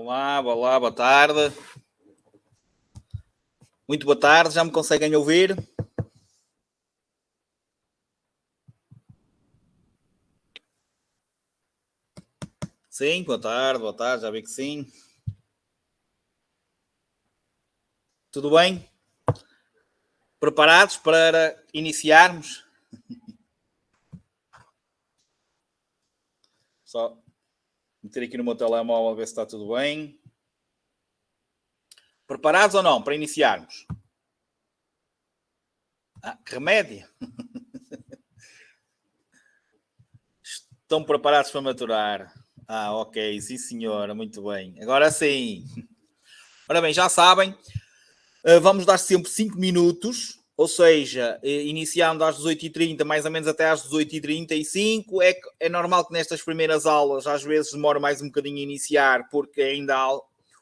Olá, boa tarde. Muito boa tarde, já me conseguem ouvir? Sim, boa tarde, já vi que sim. Tudo bem? Preparados para iniciarmos? Só meter aqui no meu telemóvel a ver se está tudo bem. Preparados ou não para iniciarmos? Que remédio! Estão preparados para maturar? Ok, sim senhora, muito bem. Agora sim. Ora bem, já sabem, vamos dar sempre 5 minutos, ou seja, iniciando às 18h30, mais ou menos até às 18h35. É normal que nestas primeiras aulas às vezes demore mais um bocadinho a iniciar, porque ainda há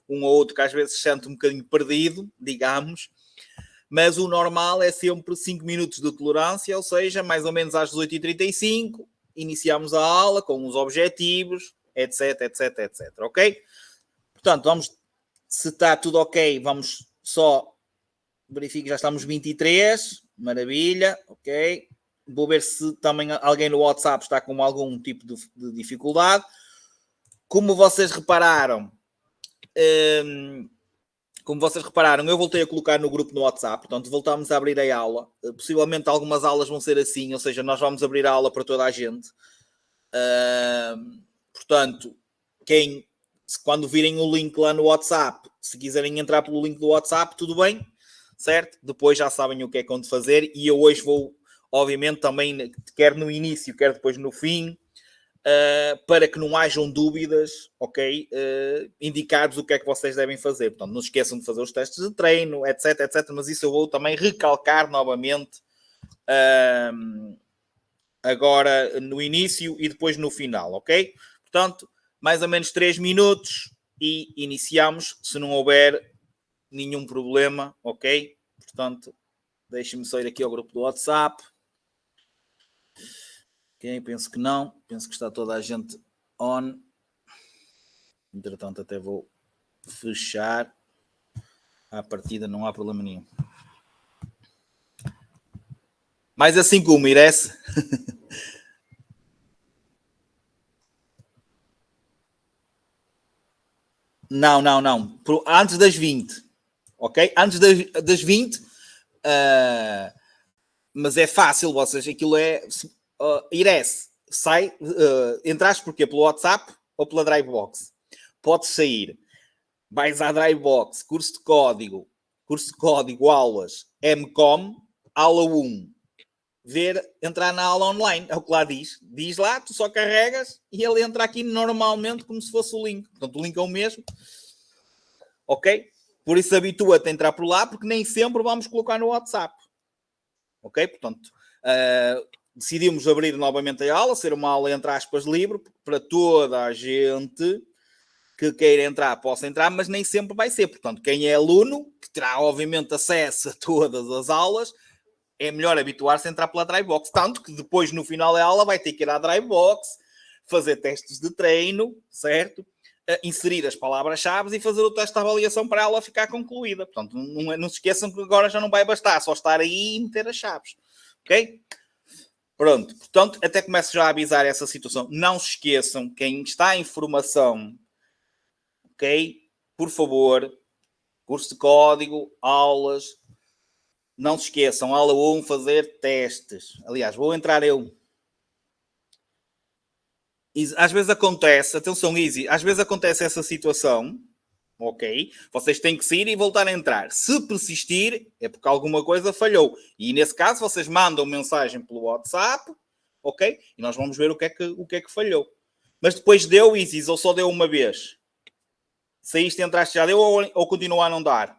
um ou outro que às vezes se sente um bocadinho perdido, digamos. Mas o normal é sempre 5 minutos de tolerância, ou seja, mais ou menos às 18h35, iniciamos a aula com os objetivos, etc, etc, etc, ok? Portanto, se está tudo ok, vamos só verifico, já estamos 23, maravilha, ok. Vou ver se também alguém no WhatsApp está com algum tipo de dificuldade. Como vocês repararam, eu voltei a colocar no grupo no WhatsApp, portanto voltamos a abrir a aula. Possivelmente algumas aulas vão ser assim, ou seja, nós vamos abrir a aula para toda a gente. Portanto, quando virem o link lá no WhatsApp, se quiserem entrar pelo link do WhatsApp, tudo bem, certo? Depois já sabem o que é que vão de fazer, e eu hoje vou, obviamente, também, quer no início, quer depois no fim, para que não hajam dúvidas, ok? Indicar-vos o que é que vocês devem fazer. Portanto, não se esqueçam de fazer os testes de treino, etc, etc. Mas isso eu vou também recalcar novamente agora no início e depois no final, ok? Portanto, mais ou menos 3 minutos e iniciamos, se não houver nenhum problema, ok? Portanto, deixem-me sair aqui ao grupo do WhatsApp. Ok, penso que não. Penso que está toda a gente on. Entretanto, até vou fechar. À partida não há problema nenhum. Mais assim como, Irece. Não. Antes das 20. Ok? Antes das 20. Mas é fácil, vocês. Aquilo é. Irece. Sai. Entraste porquê? Pelo WhatsApp ou pela Drivebox? Podes sair. Vais à Drivebox. Curso de código, aulas. MCOM. Aula 1. Entrar na aula online, é o que lá diz. Diz lá, tu só carregas e ele entra aqui normalmente como se fosse o link. Portanto, o link é o mesmo. Ok? Por isso habitua-te a entrar por lá, porque nem sempre vamos colocar no WhatsApp. Ok? Portanto, decidimos abrir novamente a aula, ser uma aula, entre aspas, livre, para toda a gente que queira entrar, possa entrar, mas nem sempre vai ser. Portanto, quem é aluno, que terá, obviamente, acesso a todas as aulas, é melhor habituar-se a entrar pela Drivebox. Tanto que depois, no final da aula, vai ter que ir à Drivebox, fazer testes de treino, certo? Inserir as palavras-chave e fazer o teste de avaliação para ela ficar concluída. Portanto, não se esqueçam que agora já não vai bastar só estar aí e meter as chaves. Ok? Pronto. Portanto, até começo já a avisar essa situação. Não se esqueçam, quem está em formação, ok? Por favor, curso de código, aulas, não se esqueçam, aula 1, fazer testes. Aliás, vou entrar eu. Às vezes acontece, atenção, Easy, às vezes acontece essa situação, ok? Vocês têm que sair e voltar a entrar. Se persistir, é porque alguma coisa falhou. E nesse caso, vocês mandam mensagem pelo WhatsApp, ok? E nós vamos ver o que é que falhou. Mas depois deu, Easy, ou só deu uma vez? Saíste e entraste, já deu ou continua a não dar?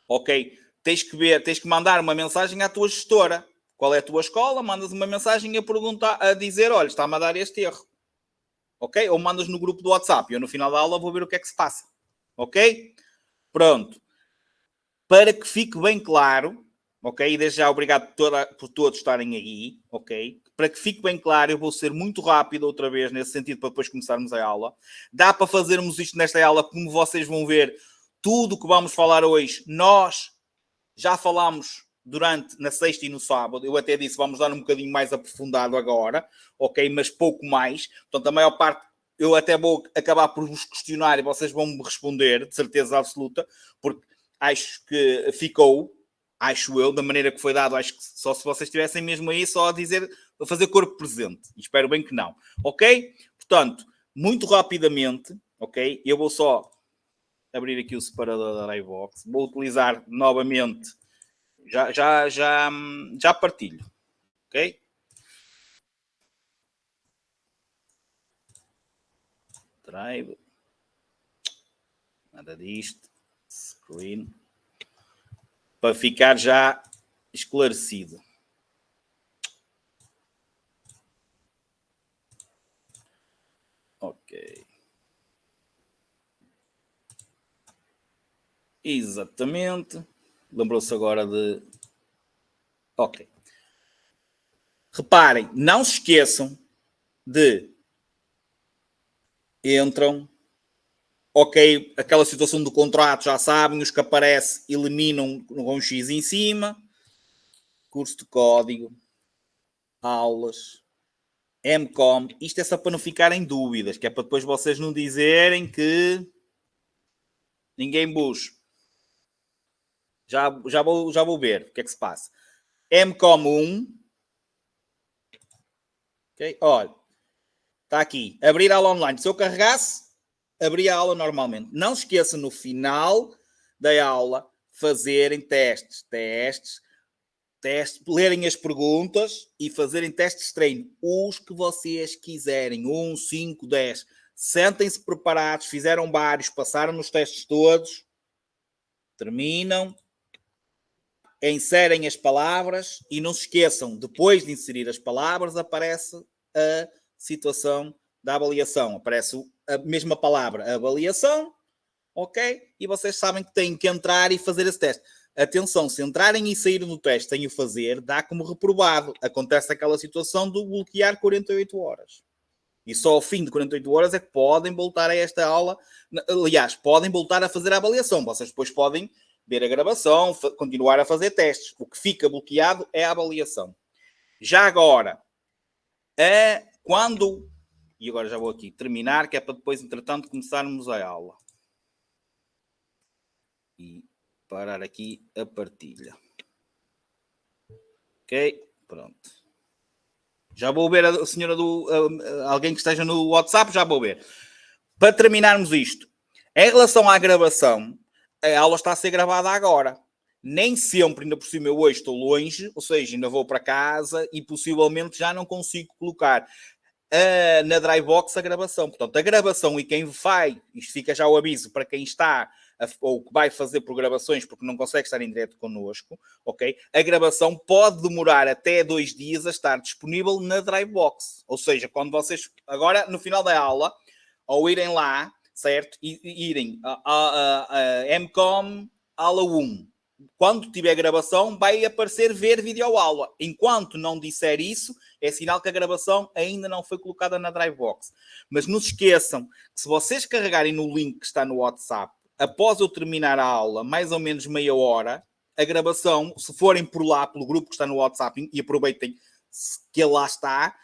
Ok? Tens que mandar uma mensagem à tua gestora. Qual é a tua escola? Mandas uma mensagem a perguntar, a dizer, olha, está-me a dar este erro. Ok? Ou mandas no grupo do WhatsApp. Eu no final da aula vou ver o que é que se passa. Ok? Pronto. Para que fique bem claro, ok? E desde já obrigado por todos estarem aí, ok? para que fique bem claro, eu vou ser muito rápido outra vez nesse sentido para depois começarmos a aula. Dá para fazermos isto nesta aula, como vocês vão ver, tudo o que vamos falar hoje, nós já falámos na sexta e no sábado. Eu até disse, vamos dar um bocadinho mais aprofundado agora, ok? Mas pouco mais. Portanto, a maior parte, eu até vou acabar por vos questionar e vocês vão me responder, de certeza absoluta, porque acho que ficou, acho eu, da maneira que foi dado, acho que só se vocês estivessem mesmo aí só a dizer, a fazer corpo presente. Espero bem que não. Ok? Portanto, muito rapidamente, ok? Eu vou só abrir aqui o separador da iVox. Vou utilizar novamente. Já partilho. Ok? Drive. Nada disto. Screen. Para ficar já esclarecido. Ok. Exatamente. Lembrou-se agora de... Ok. Reparem, não se esqueçam de... Entram... Ok, aquela situação do contrato, já sabem, os que aparecem eliminam com um X em cima. Curso de código. Aulas. MCOM. Isto é só para não ficarem dúvidas, que é para depois vocês não dizerem que ninguém busca. Já vou ver o que é que se passa. MCOM 1. Ok, olha. Está aqui. Abrir aula online. Se eu carregasse, abria a aula normalmente. Não se esqueça no final da aula fazerem testes, lerem as perguntas e fazerem testes de treino. Os que vocês quiserem. 1, 5, 10. Sentem-se preparados, fizeram vários, passaram nos testes todos. Terminam. Inserem as palavras e não se esqueçam, depois de inserir as palavras, aparece a situação da avaliação. Aparece a mesma palavra, avaliação, ok? E vocês sabem que têm que entrar e fazer esse teste. Atenção, se entrarem e saírem do teste sem o fazer, dá como reprovado. Acontece aquela situação do bloquear 48 horas. E só ao fim de 48 horas é que podem voltar a esta aula. Aliás, podem voltar a fazer a avaliação. Vocês depois podem ver a gravação, continuar a fazer testes. O que fica bloqueado é a avaliação. Já agora, quando... E agora já vou aqui terminar, que é para depois, entretanto, começarmos a aula. E parar aqui a partilha. Ok? Pronto. Já vou ver a senhora alguém que esteja no WhatsApp, já vou ver. Para terminarmos isto, em relação à gravação, a aula está a ser gravada agora. Nem sempre, ainda por cima, eu hoje estou longe, ou seja, ainda vou para casa e possivelmente já não consigo colocar na Drybox a gravação. Portanto, a gravação e quem vai, isto fica já o aviso para quem está ou que vai fazer por gravações porque não consegue estar em direto connosco, ok? A gravação pode demorar até 2 dias a estar disponível na Drybox. Ou seja, quando vocês, agora no final da aula, ao irem lá, certo? E irem a MCOM aula 1. Quando tiver gravação, vai aparecer ver videoaula. Enquanto não disser isso, é sinal que a gravação ainda não foi colocada na Drybox. Mas não se esqueçam que se vocês carregarem no link que está no WhatsApp, após eu terminar a aula, mais ou menos meia hora, a gravação, se forem por lá, pelo grupo que está no WhatsApp, e aproveitem que ele lá está,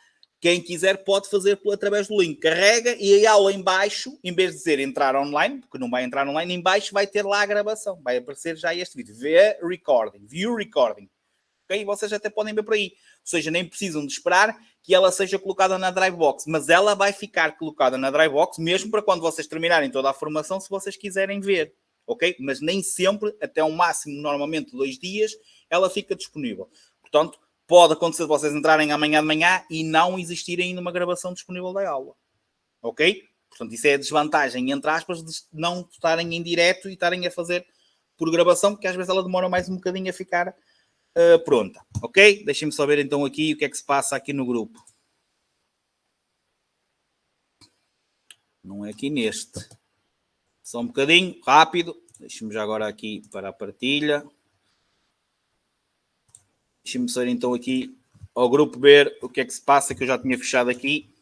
quem quiser pode fazer através do link. Carrega e a aula em baixo, em vez de dizer entrar online, porque não vai entrar online, em baixo vai ter lá a gravação. Vai aparecer já este vídeo. View recording. Okay? Vocês até podem ver por aí. Ou seja, nem precisam de esperar que ela seja colocada na Drybox. Mas ela vai ficar colocada na Drybox, mesmo para quando vocês terminarem toda a formação, se vocês quiserem ver. Ok? Mas nem sempre, até um máximo, normalmente 2 dias, ela fica disponível. Portanto, pode acontecer de vocês entrarem amanhã de manhã e não existir ainda uma gravação disponível da aula. Ok? Portanto, isso é a desvantagem, entre aspas, de não estarem em direto e estarem a fazer por gravação, porque às vezes ela demora mais um bocadinho a ficar pronta. Ok? Deixem-me só ver então aqui o que é que se passa aqui no grupo. Não é aqui neste. Só um bocadinho, rápido. Deixem-me já agora aqui para a partilha. Deixem-me sair então aqui ao grupo ver o que é que se passa, que eu já tinha fechado aqui.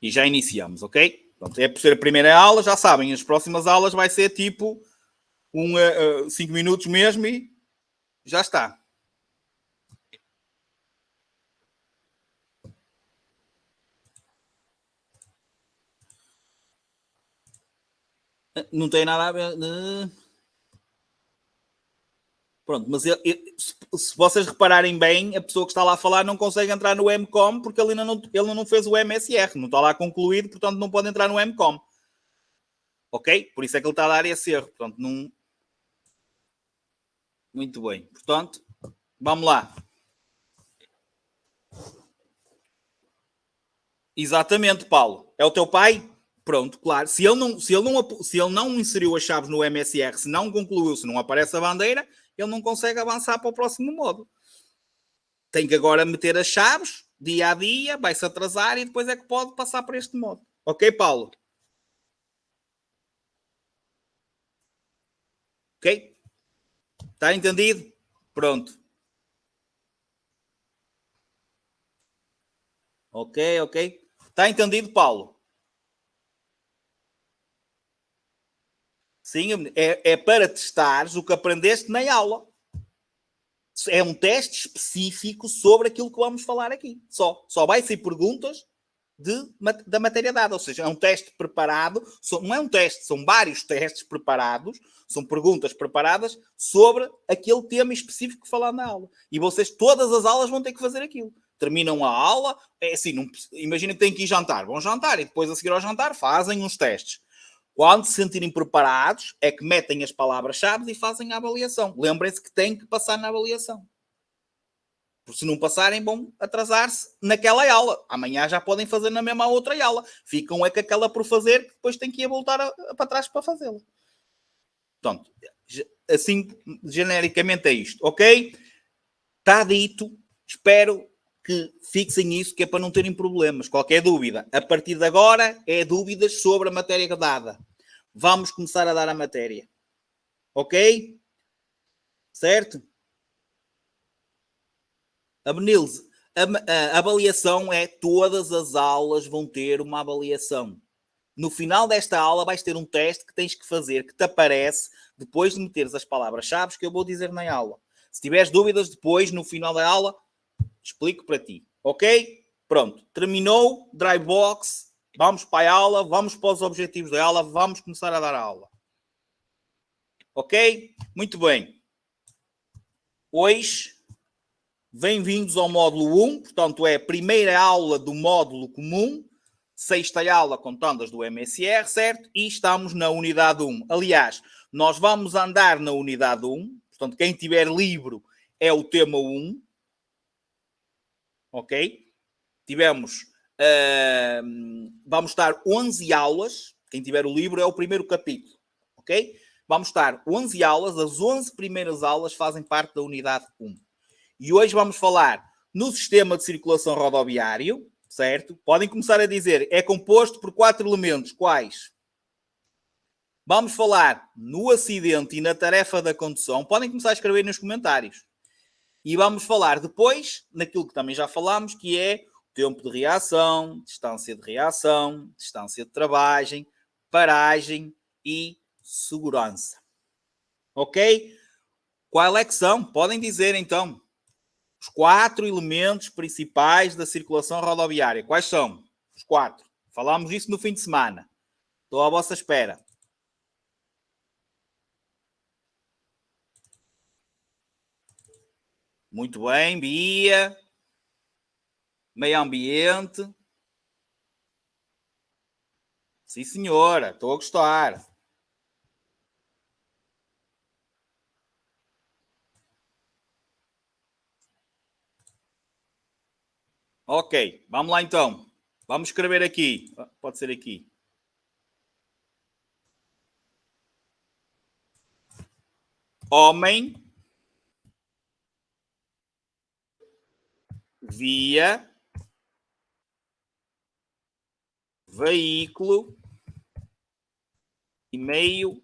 E já iniciamos, ok? Pronto, é por ser a primeira aula, já sabem, as próximas aulas vai ser tipo 5 minutos mesmo e já está. Não tem nada a ver. Pronto, mas se vocês repararem bem, a pessoa que está lá a falar não consegue entrar no MCOM porque ele não fez o MSR, não está lá concluído, portanto não pode entrar no MCOM. Ok? Por isso é que ele está a dar esse erro. Portanto, não... Muito bem. Portanto, vamos lá. Exatamente, Paulo. É o teu pai? Pronto, claro. Se ele não inseriu as chaves no MSR, se não concluiu, se não aparece a bandeira, ele não consegue avançar para o próximo módulo. Tem que agora meter as chaves, dia a dia, vai-se atrasar e depois é que pode passar para este módulo. Ok, Paulo? Ok? Está entendido? Pronto. Ok, ok. Está entendido, Paulo? Sim, é para testares o que aprendeste na aula. É um teste específico sobre aquilo que vamos falar aqui. Só vai ser perguntas da matéria dada. Ou seja, é um teste preparado. Não é um teste, são vários testes preparados. São perguntas preparadas sobre aquele tema específico que falar na aula. E vocês, todas as aulas, vão ter que fazer aquilo. Terminam a aula, é assim, imagina que têm que ir jantar. Vão jantar e depois, a seguir ao jantar, fazem uns testes. Quando se sentirem preparados, é que metem as palavras-chave e fazem a avaliação. Lembrem-se que têm que passar na avaliação. Porque se não passarem, vão atrasar-se naquela aula. Amanhã já podem fazer na mesma outra aula. Ficam é com aquela por fazer, que depois têm que ir voltar para trás para fazê-la. Portanto, assim, genericamente é isto, ok? Está dito. Espero que fixem isso, que é para não terem problemas. Qualquer dúvida, a partir de agora, é dúvidas sobre a matéria dada. Vamos começar a dar a matéria. Ok? Certo? Abnilze, a avaliação é todas as aulas vão ter uma avaliação. No final desta aula vais ter um teste que tens que fazer, que te aparece depois de meteres as palavras-chave que eu vou dizer na aula. Se tiveres dúvidas depois, no final da aula, explico para ti. Ok? Pronto. Terminou. Drybox. Vamos para a aula. Vamos para os objetivos da aula. Vamos começar a dar a aula. Ok? Muito bem. Hoje, bem-vindos ao módulo 1. Portanto, é a primeira aula do módulo comum. Sexta aula contando as do MSR, certo? E estamos na unidade 1. Aliás, nós vamos andar na unidade 1. Portanto, quem tiver livro é o tema 1. Ok? Tivemos... vamos estar 11 aulas. Quem tiver o livro é o primeiro capítulo. Ok? Vamos estar 11 aulas. As 11 primeiras aulas fazem parte da unidade 1. E hoje vamos falar no sistema de circulação rodoviário, certo? Podem começar a dizer, é composto por 4 elementos. Quais? Vamos falar no acidente e na tarefa da condução. Podem começar a escrever nos comentários. E vamos falar depois naquilo que também já falámos, que é tempo de reação, distância de travagem, paragem e segurança. Ok? Qual é que são? Podem dizer então. Os 4 elementos principais da circulação rodoviária. Quais são? Os 4. Falámos isso no fim de semana. Estou à vossa espera. Muito bem, Bia. Meio ambiente. Sim, senhora. Estou a gostar. Ok, vamos lá então. Vamos escrever aqui. Pode ser aqui. Homem, via, veículo e meio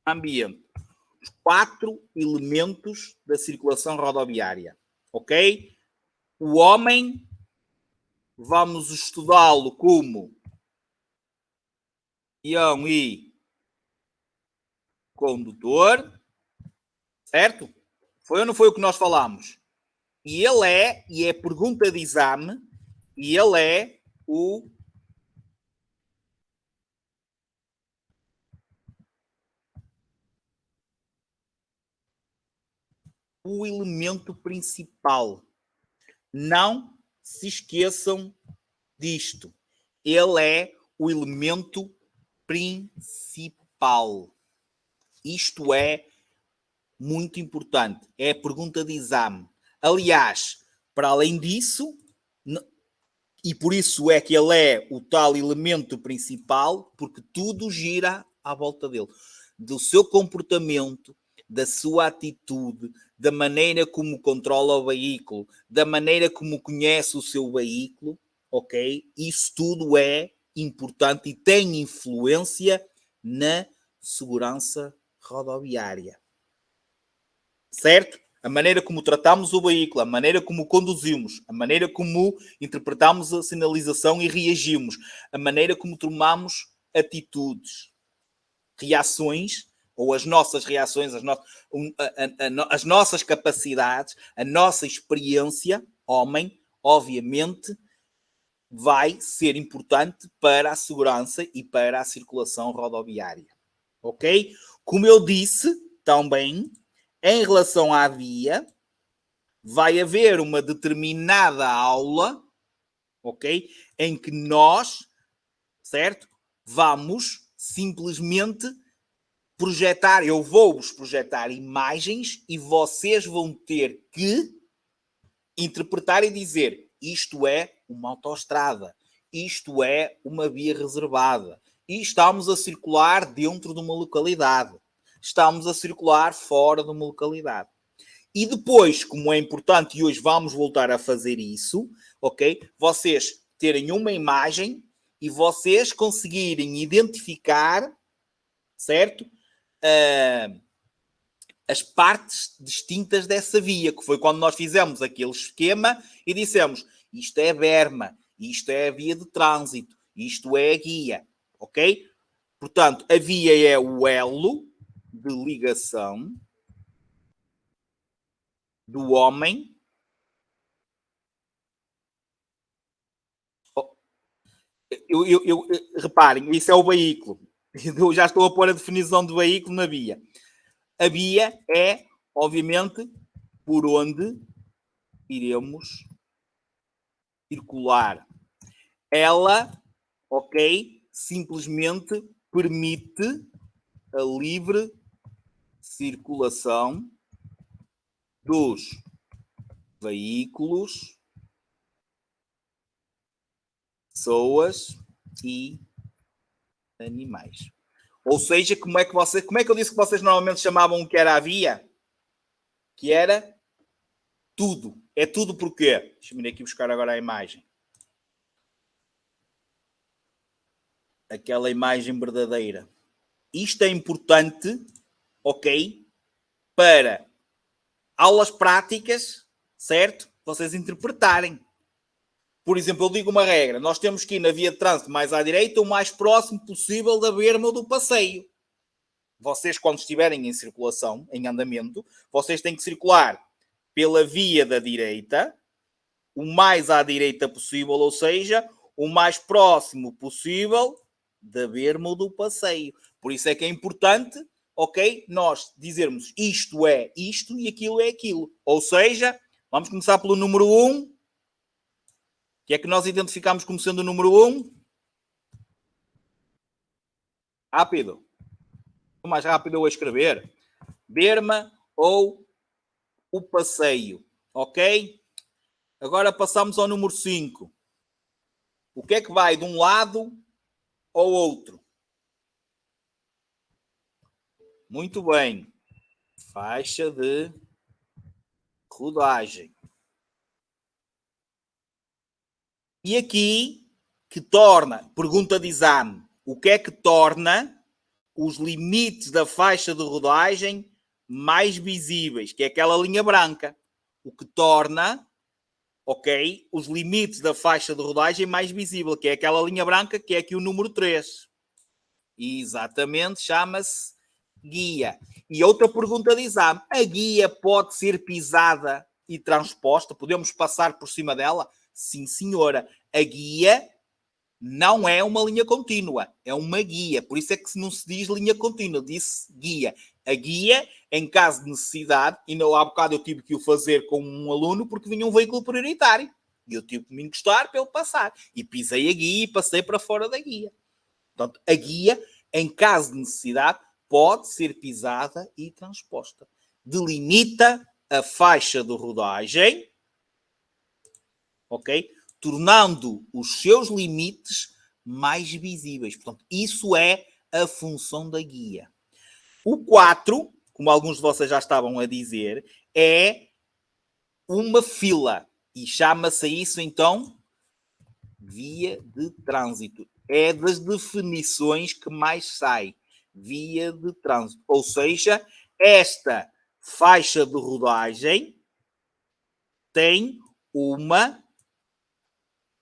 ambiente. os 4 elementos da circulação rodoviária, ok? O homem, vamos estudá-lo como peão e condutor, certo? Foi ou não foi o que nós falámos? E é pergunta de exame, e ele é o elemento principal. Não se esqueçam disto. Ele é o elemento principal. Isto é muito importante. É a pergunta de exame. Aliás, para além disso, e por isso é que ele é o tal elemento principal, porque tudo gira à volta dele. Do seu comportamento, da sua atitude, da maneira como controla o veículo, da maneira como conhece o seu veículo, ok? Isso tudo é importante e tem influência na segurança rodoviária. Certo? A maneira como tratamos o veículo, a maneira como conduzimos, a maneira como interpretamos a sinalização e reagimos, a maneira como tomamos atitudes, reações, ou as nossas reações, as nossas capacidades, a nossa experiência, homem, obviamente, vai ser importante para a segurança e para a circulação rodoviária. Ok? Como eu disse também, em relação à via, vai haver uma determinada aula, ok? Em que nós, certo? Vamos simplesmente projetar, eu vou-vos projetar imagens e vocês vão ter que interpretar e dizer isto é uma autoestrada, isto é uma via reservada, e estamos a circular dentro de uma localidade, estamos a circular fora de uma localidade. E depois, como é importante, e hoje vamos voltar a fazer isso, ok? Vocês terem uma imagem e vocês conseguirem identificar, certo? As partes distintas dessa via, que foi quando nós fizemos aquele esquema e dissemos isto é a berma, isto é a via de trânsito, isto é a guia, ok? Portanto, a via é o elo de ligação do homem. Reparem, isso é o veículo. Eu já estou a pôr a definição do veículo na via. A via é, obviamente, por onde iremos circular. Ela, ok, simplesmente permite a livre circulação dos veículos, pessoas e animais. Ou seja, como é que eu disse que vocês normalmente chamavam o que era a via? Que era tudo. É tudo porquê? Deixa-me ir aqui buscar agora a imagem. Aquela imagem verdadeira. Isto é importante, ok? Para aulas práticas, certo? Vocês interpretarem. Por exemplo, eu digo uma regra. Nós temos que ir na via de trânsito mais à direita o mais próximo possível da berma ou do passeio. Vocês, quando estiverem em circulação, em andamento, vocês têm que circular pela via da direita, o mais à direita possível, ou seja, o mais próximo possível da berma ou do passeio. Por isso é que é importante, ok, nós dizermos isto é isto e aquilo é aquilo. Ou seja, vamos começar pelo número 1. Que é que nós identificamos como sendo o número 1? Rápido. O mais rápido eu vou escrever. Berma ou o passeio. Ok? Agora passamos ao número 5. O que é que vai de um lado ao outro? Muito bem. Faixa de rodagem. E aqui, que torna, pergunta de exame, o que é que torna os limites da faixa de rodagem mais visíveis, que é aquela linha branca, o que torna, ok, os limites da faixa de rodagem mais visível, que é aquela linha branca, que é aqui o número 3. Exatamente, chama-se guia. E outra pergunta de exame: a guia pode ser pisada e transposta? Podemos passar por cima dela? Sim, senhora. A guia não é uma linha contínua, é uma guia. Por isso é que não se diz linha contínua, disse guia. A guia, em caso de necessidade, e não há bocado eu tive que o fazer com um aluno porque vinha um veículo prioritário. E eu tive que me encostar para ele passar. E pisei a guia e passei para fora da guia. Portanto, a guia, em caso de necessidade, pode ser pisada e transposta. Delimita a faixa de rodagem, ok? Tornando os seus limites mais visíveis. Portanto, isso é a função da guia. O 4, como alguns de vocês já estavam a dizer, é uma fila. E chama-se isso, então, via de trânsito. É das definições que mais sai. Via de trânsito. Ou seja, esta faixa de rodagem tem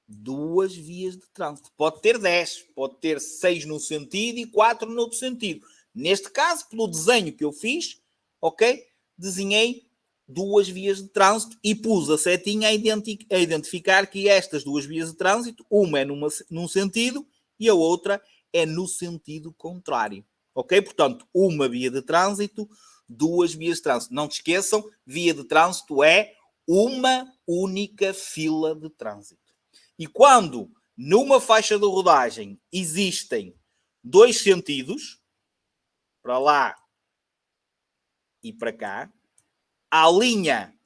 duas vias de trânsito. Pode ter 10, pode ter 6 num sentido e 4 no outro sentido. Neste caso, pelo desenho que eu fiz, ok? Desenhei duas vias de trânsito e pus a setinha a identificar que estas duas vias de trânsito, uma é num sentido e a outra é no sentido contrário. Ok? Portanto, uma via de trânsito, duas vias de trânsito. Não te esqueçam, via de trânsito é uma única fila de trânsito. E quando numa faixa de rodagem existem dois sentidos, para lá e para cá, a linha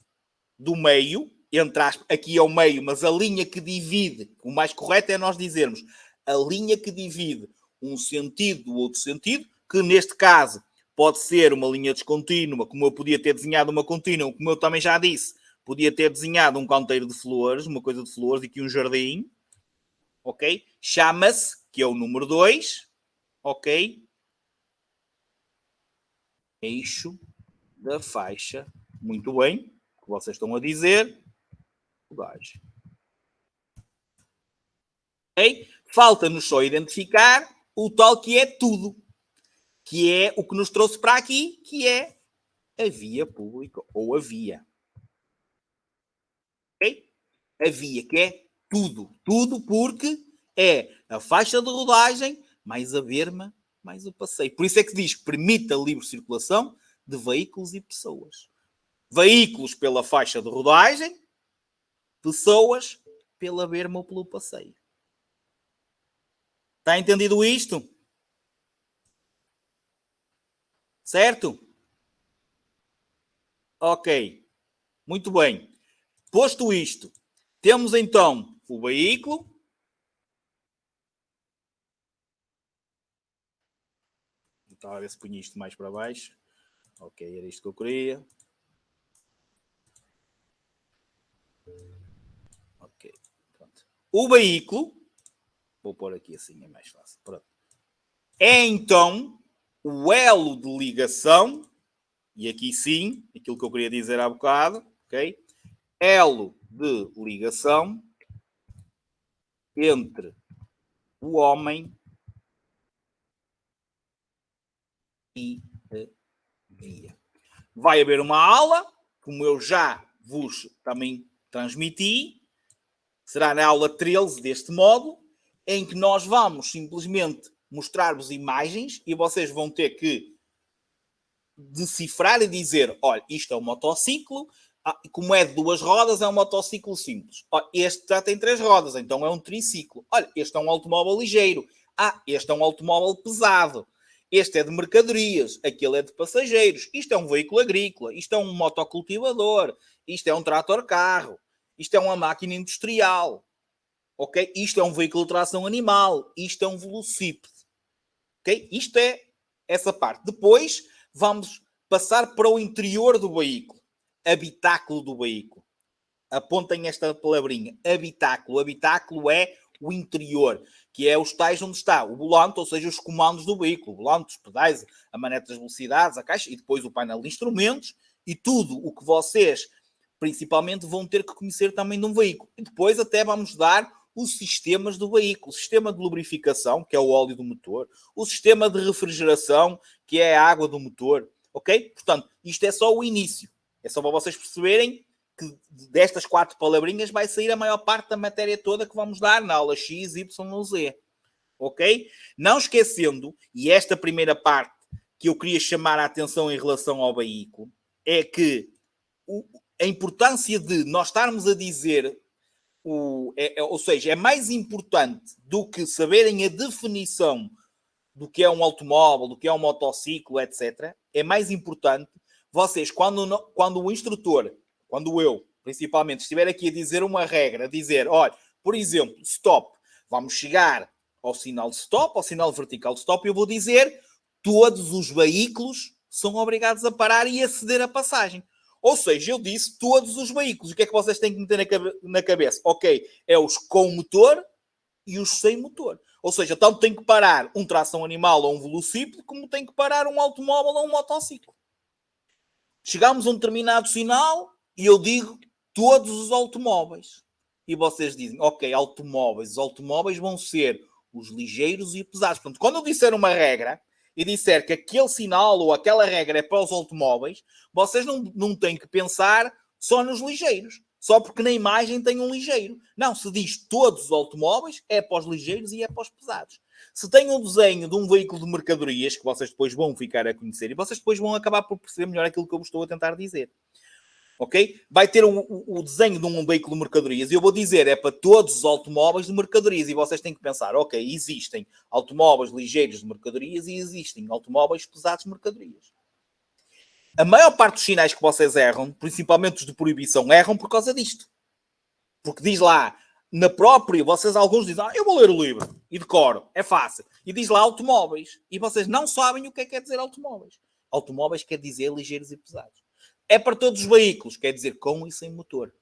do meio, entre aspas, aqui é o meio, mas a linha que divide, o mais correto é nós dizermos, a linha que divide um sentido do outro sentido, que neste caso pode ser uma linha descontínua, como eu podia ter desenhado uma contínua, como eu também já disse, podia ter desenhado um canteiro de flores, uma coisa de flores, e aqui um jardim, ok? Chama-se, que é o número 2, ok? Eixo da faixa. Muito bem, o que vocês estão a dizer. Rodagem. Ok? Falta-nos só identificar o tal que é tudo, que é o que nos trouxe para aqui, que é a via pública ou a via. Ok? A via, que é tudo. Tudo porque é a faixa de rodagem, mais a berma, mais o passeio. Por isso é que diz que permite a livre circulação de veículos e pessoas. Veículos pela faixa de rodagem, pessoas pela berma ou pelo passeio. Está entendido isto? Certo? Ok. Muito bem. Posto isto, temos então o veículo. Estava a ver se punha isto mais para baixo. Ok, era isto que eu queria. Ok, pronto. O veículo, vou pôr aqui assim, é mais fácil. Pronto. É então o elo de ligação, e aqui sim, aquilo que eu queria dizer há bocado, ok? Elo de ligação entre o homem e a via. Vai haver uma aula, como eu já vos também transmiti, será na aula 13 deste módulo, em que nós vamos simplesmente mostrar-vos imagens e vocês vão ter que decifrar e dizer, olha, isto é um motociclo, como é de duas rodas, é um motociclo simples. Este já tem 3 rodas, então é um triciclo. Olha, este é um automóvel ligeiro. Este é um automóvel pesado. Este é de mercadorias, aquele é de passageiros. Isto é um veículo agrícola, isto é um motocultivador, isto é um trator-carro, isto é uma máquina industrial. Ok? Isto é um veículo de tração animal, isto é um velocípede. Ok? Isto é essa parte. Depois vamos passar para o interior do veículo. Habitáculo do veículo. Apontem esta palavrinha. Habitáculo. Habitáculo é o interior. que é os tais onde está o volante, ou seja, os comandos do veículo, o volante, os pedais, a manete das velocidades, a caixa e depois o painel de instrumentos e tudo o que vocês principalmente vão ter que conhecer também de um veículo. E depois até vamos dar os sistemas do veículo, o sistema de lubrificação, que é o óleo do motor, o sistema de refrigeração, que é a água do motor, ok? Portanto, isto é só o início. É só para vocês perceberem que destas 4 palavrinhas vai sair a maior parte da matéria toda que vamos dar na aula X, Y ou Z. Ok? Não esquecendo, e esta primeira parte que eu queria chamar a atenção em relação ao veículo, é que a importância de nós estarmos a dizer, ou seja, é mais importante do que saberem a definição do que é um automóvel, do que é um motociclo, etc. É mais importante vocês, quando o instrutor, quando eu, principalmente, estiver aqui a dizer uma regra, a dizer, olha, por exemplo, stop, vamos chegar ao sinal de stop, ao sinal vertical de stop, e eu vou dizer, todos os veículos são obrigados a parar e a ceder a passagem. Ou seja, eu disse todos os veículos. O que é que vocês têm que meter na cabeça? Ok, é os com motor e os sem motor. Ou seja, tanto tem que parar um tração animal ou um velocípede, como tem que parar um automóvel ou um motociclo. Chegamos a um determinado sinal e eu digo todos os automóveis. E vocês dizem, ok, automóveis. Os automóveis vão ser os ligeiros e pesados. Portanto, quando eu disser uma regra e disser que aquele sinal ou aquela regra é para os automóveis, vocês não têm que pensar só nos ligeiros. Só porque na imagem tem um ligeiro. Não, se diz todos os automóveis, é para os ligeiros e é para os pesados. Se tem um desenho de um veículo de mercadorias, que vocês depois vão ficar a conhecer, e vocês depois vão acabar por perceber melhor aquilo que eu vos estou a tentar dizer. Ok? Vai ter o desenho de um veículo de mercadorias e eu vou dizer, é para todos os automóveis de mercadorias. E vocês têm que pensar, ok, existem automóveis ligeiros de mercadorias e existem automóveis pesados de mercadorias. A maior parte dos sinais que vocês erram, principalmente os de proibição, erram por causa disto. Porque diz lá, na própria, vocês alguns dizem, eu vou ler o livro e decoro, é fácil. E diz lá automóveis. E vocês não sabem o que é quer dizer automóveis. Automóveis quer dizer ligeiros e pesados. É para todos os veículos, quer dizer com e sem motor.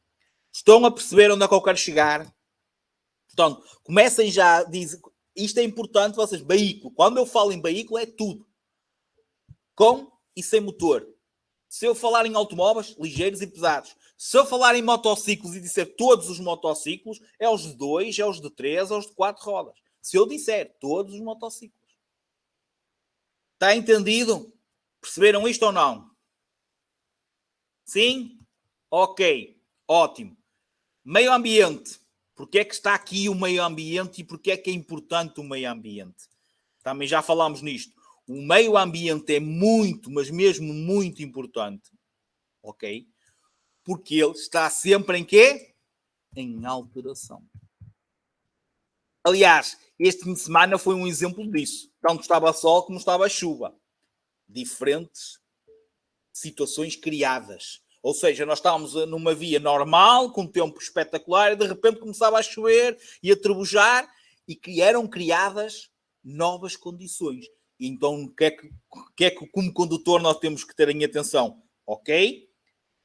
Estão a perceber onde é que eu quero chegar? Portanto, comecem já a dizer, isto é importante, vocês, veículo. Quando eu falo em veículo, é tudo. Com e sem motor. Se eu falar em automóveis, ligeiros e pesados. Se eu falar em motociclos e disser todos os motociclos, é os de 2, é os de 3, é os de 4 rodas. Se eu disser todos os motociclos. Está entendido? Perceberam isto ou não? Sim? Ok. Ótimo. Meio ambiente. Porquê é que está aqui o meio ambiente e porquê é que é importante o meio ambiente? Também já falámos nisto. O meio ambiente é muito, mas mesmo muito importante. Ok? Porque ele está sempre em quê? Em alteração. Aliás, este fim de semana foi um exemplo disso. Tanto estava sol como estava chuva. Diferentes situações criadas. Ou seja, nós estávamos numa via normal, com um tempo espetacular, e de repente começava a chover e a trebujar, e eram criadas novas condições. E então, o que é que como condutor nós temos que ter em atenção? Ok?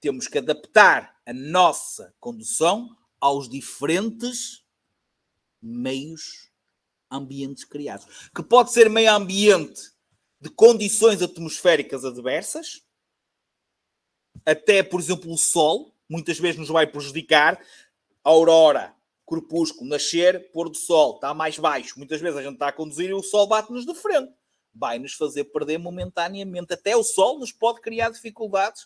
Temos que adaptar a nossa condução aos diferentes meios ambientes criados. Que pode ser meio ambiente de condições atmosféricas adversas, até, por exemplo, o sol, muitas vezes nos vai prejudicar, a aurora, crepúsculo, nascer, pôr do sol, está mais baixo. Muitas vezes a gente está a conduzir e o sol bate-nos de frente. Vai nos fazer perder momentaneamente. Até o sol nos pode criar dificuldades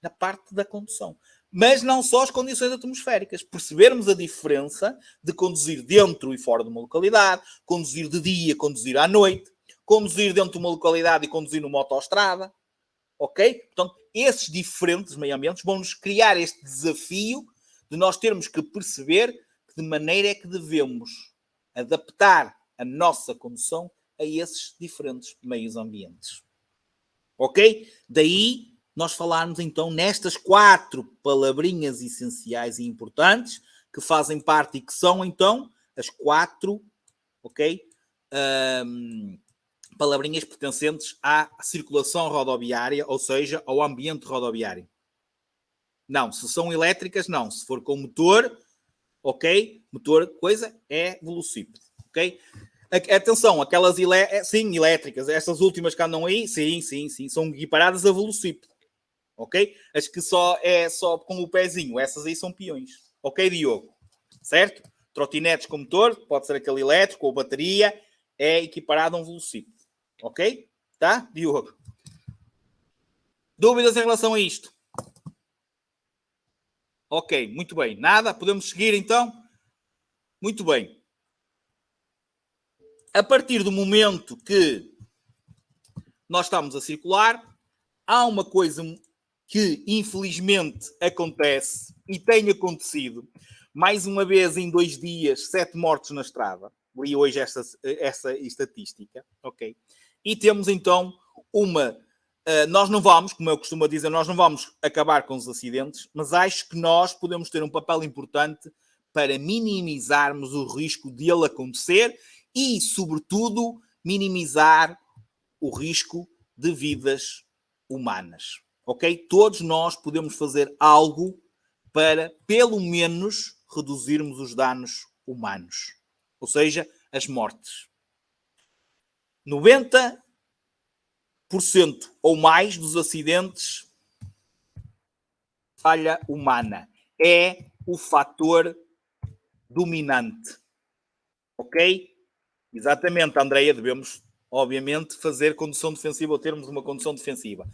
na parte da condução. Mas não só as condições atmosféricas. Percebermos a diferença de conduzir dentro e fora de uma localidade, conduzir de dia, conduzir à noite, conduzir dentro de uma localidade e conduzir numa autoestrada. Ok? Portanto, esses diferentes meio ambientes vão-nos criar este desafio de nós termos que perceber de maneira é que devemos adaptar a nossa condução a esses diferentes meios ambientes. Ok? Daí nós falarmos então nestas 4 palavrinhas essenciais e importantes que fazem parte e que são então as 4, ok? Palavrinhas pertencentes à circulação rodoviária, ou seja, ao ambiente rodoviário. Não, se são elétricas, não. Se for com motor, ok? Motor, coisa, é velocípede. ok? Atenção, aquelas sim, elétricas, essas últimas que andam aí, sim, são equiparadas a velocípedo, ok? As que é só com o pezinho, essas aí são peões, ok, Diogo? Certo? Trotinetes com motor, pode ser aquele elétrico ou bateria, é equiparado a um velocípedo, ok? Tá, Diogo? Dúvidas em relação a isto? Ok, muito bem. Nada? Podemos seguir então? Muito bem. A partir do momento que nós estamos a circular, há uma coisa que infelizmente acontece e tem acontecido. Mais uma vez em 2 dias, 7 mortos na estrada. Li hoje essa estatística, ok? E temos então nós não vamos, como eu costumo dizer, nós não vamos acabar com os acidentes, mas acho que nós podemos ter um papel importante para minimizarmos o risco de ele acontecer e, sobretudo, minimizar o risco de vidas humanas. Ok? Todos nós podemos fazer algo para, pelo menos, reduzirmos os danos humanos. Ou seja, as mortes. 90% ou mais dos acidentes, falha humana. É o fator dominante. Ok? Exatamente, Andreia, devemos, obviamente, fazer condução defensiva ou termos uma condução defensiva.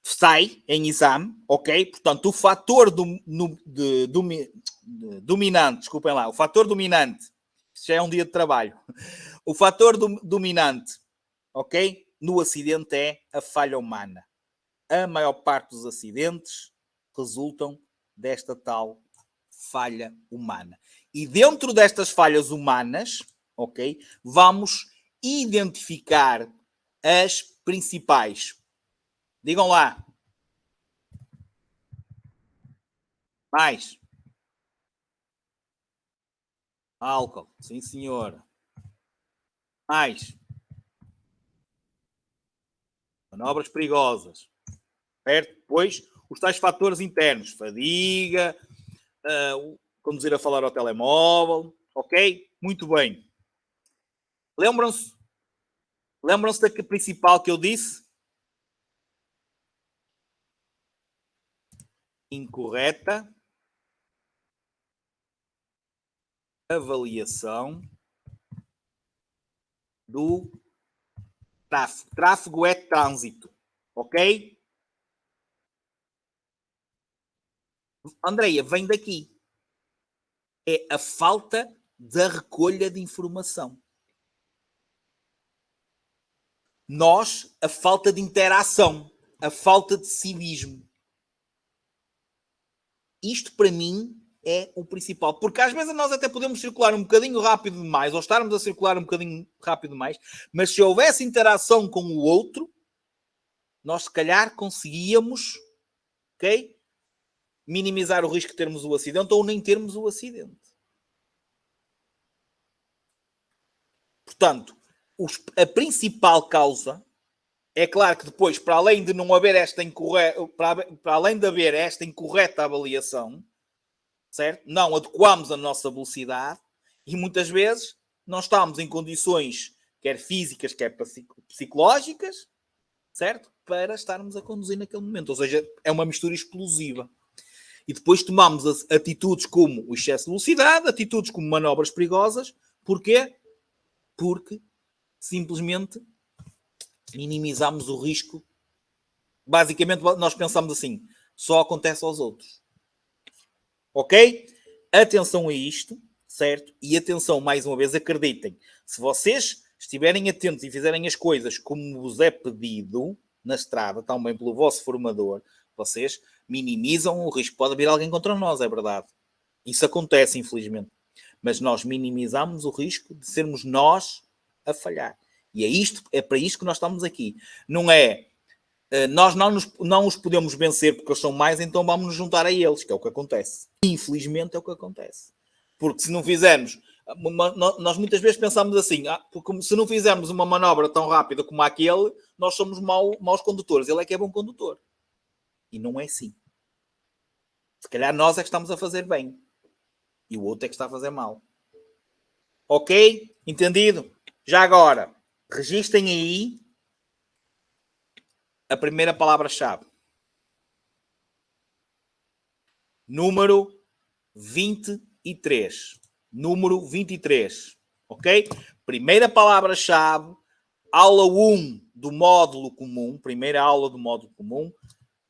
Sai em exame, ok? Portanto, o fator dominante, desculpem lá, o fator dominante, já é um dia de trabalho, o fator dominante, ok? No acidente é a falha humana. A maior parte dos acidentes resultam desta tal falha humana. E dentro destas falhas humanas, ok? Vamos identificar as principais. Digam lá. Mais. Álcool. Sim, senhor. Mais. Manobras perigosas. Certo? Depois, os tais fatores internos. Fadiga, conduzir a falar ao telemóvel. Ok? Muito bem. Lembram-se da principal que eu disse? Incorreta avaliação do tráfego. Tráfego é trânsito, ok? Andreia, vem daqui. É a falta da recolha de informação. Nós, a falta de interação, a falta de civismo. Isto, para mim, é o principal. Porque às vezes nós até podemos circular um bocadinho rápido demais, ou estarmos a circular um bocadinho rápido demais, mas se houvesse interação com o outro, nós se calhar conseguíamos, ok? Minimizar o risco de termos o acidente ou nem termos o acidente. Portanto, a principal causa é claro que depois, para além de não haver para além de haver esta incorreta avaliação, certo? Não adequamos a nossa velocidade e muitas vezes não estamos em condições quer físicas, quer psicológicas, certo? Para estarmos a conduzir naquele momento. Ou seja, é uma mistura explosiva. E depois tomamos atitudes como o excesso de velocidade, atitudes como manobras perigosas. Porquê? Porque simplesmente minimizamos o risco. Basicamente, nós pensamos assim, só acontece aos outros. Ok? Atenção a isto, certo? E atenção, mais uma vez, acreditem. Se vocês estiverem atentos e fizerem as coisas como vos é pedido na estrada, também pelo vosso formador, vocês minimizam o risco. Pode vir alguém contra nós, é verdade. Isso acontece, infelizmente. Mas nós minimizamos o risco de sermos nós a falhar. E é para isto que nós estamos aqui. Não é nós não os podemos vencer porque eles são mais, então vamos nos juntar a eles, que é o que acontece. Infelizmente é o que acontece. Porque se não fizermos, nós muitas vezes pensamos assim, porque se não fizermos uma manobra tão rápida como aquele, nós somos maus condutores. Ele é que é bom condutor. E não é assim. Se calhar nós é que estamos a fazer bem. E o outro é que está a fazer mal. Ok? Entendido? Já agora, registrem aí a primeira palavra-chave. Número 23. Número 23. Ok? Primeira palavra-chave. Aula 1 do módulo comum. Primeira aula do módulo comum.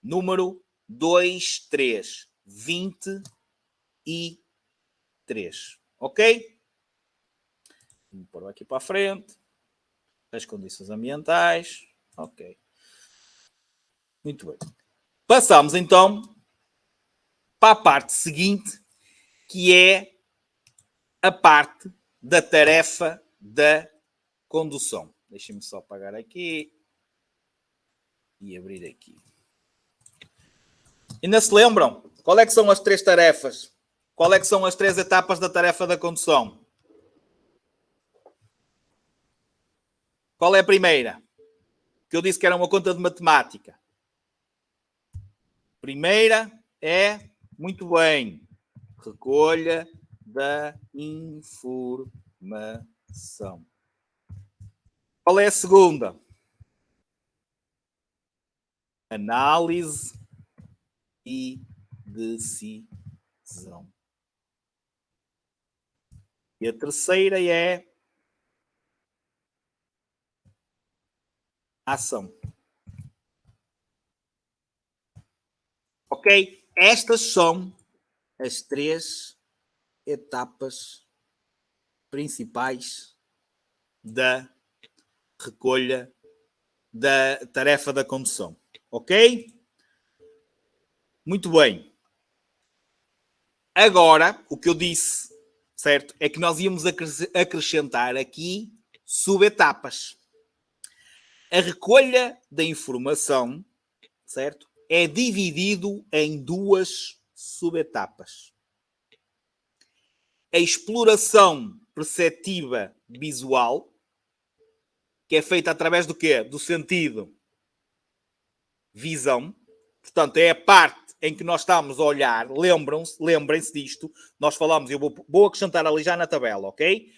Número 23. 23. Ok? Vou pôr aqui para a frente. As condições ambientais. Ok. Muito bem. Passamos então para a parte seguinte, que é a parte da tarefa da condução. Deixem-me só apagar aqui e abrir aqui. Ainda se lembram? Qual é que são as 3 tarefas? Qual é que são as 3 etapas da tarefa da condução? Qual é a primeira? Que eu disse que era uma conta de matemática. Primeira é, muito bem, recolha da informação. Qual é a segunda? Análise e decisão. E a terceira é ação. Ok? Estas são as 3 etapas principais da recolha da tarefa da condução. Ok? Muito bem. Agora, o que eu disse, certo, é que nós íamos acrescentar aqui subetapas. A recolha da informação, certo, é dividido em 2 subetapas. A exploração perceptiva visual, que é feita através do quê? Do sentido visão. Portanto, é a parte em que nós estamos a olhar. Lembrem-se disto. Nós falamos, eu vou acrescentar ali já na tabela, ok?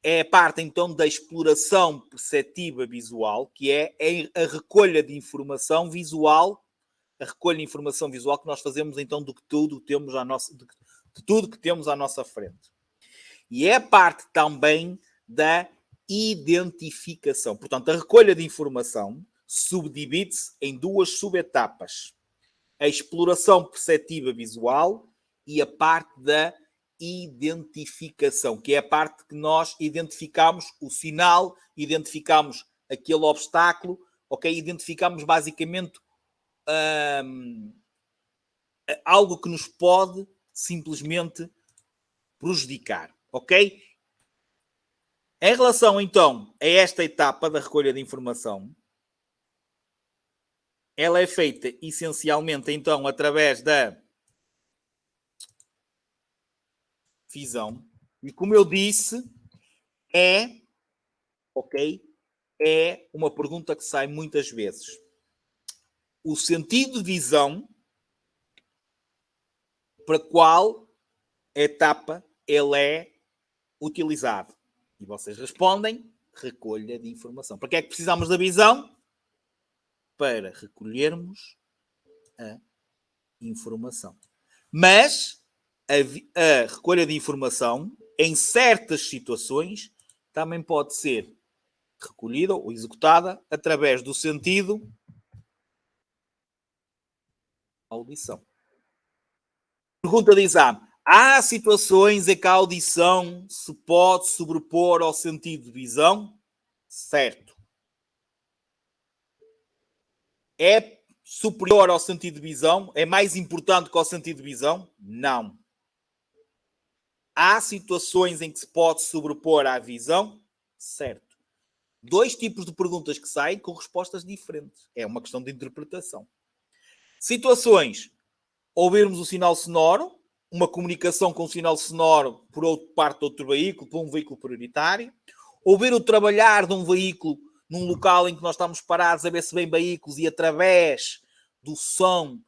É a parte, então, da exploração perceptiva visual, que é a recolha de informação visual, a recolha de informação visual que nós fazemos, então, de tudo que temos à nossa frente. E é a parte também da identificação. Portanto, a recolha de informação subdivide-se em 2 subetapas. A exploração perceptiva visual e a parte da identificação, que é a parte que nós identificamos o sinal, identificamos aquele obstáculo, ok? Identificamos basicamente algo que nos pode simplesmente prejudicar, ok? Em relação, então, a esta etapa da recolha de informação, ela é feita essencialmente, então, através da visão. E como eu disse, ok? É uma pergunta que sai muitas vezes. O sentido de visão, para qual etapa ele é utilizado? E vocês respondem, recolha de informação. Para que é que precisamos da visão? Para recolhermos a informação. Mas a recolha de informação, em certas situações, também pode ser recolhida ou executada através do sentido audição. Pergunta de exame. Há situações em que a audição se pode sobrepor ao sentido de visão? Certo. É superior ao sentido de visão? É mais importante que ao sentido de visão? Não. Há situações em que se pode sobrepor à visão? Certo. 2 tipos de perguntas que saem com respostas diferentes. É uma questão de interpretação. Situações. Ouvirmos o sinal sonoro, uma comunicação com o sinal sonoro por parte de outro veículo, por um veículo prioritário. Ouvir o trabalhar de um veículo num local em que nós estamos parados a ver se vem veículos e através do som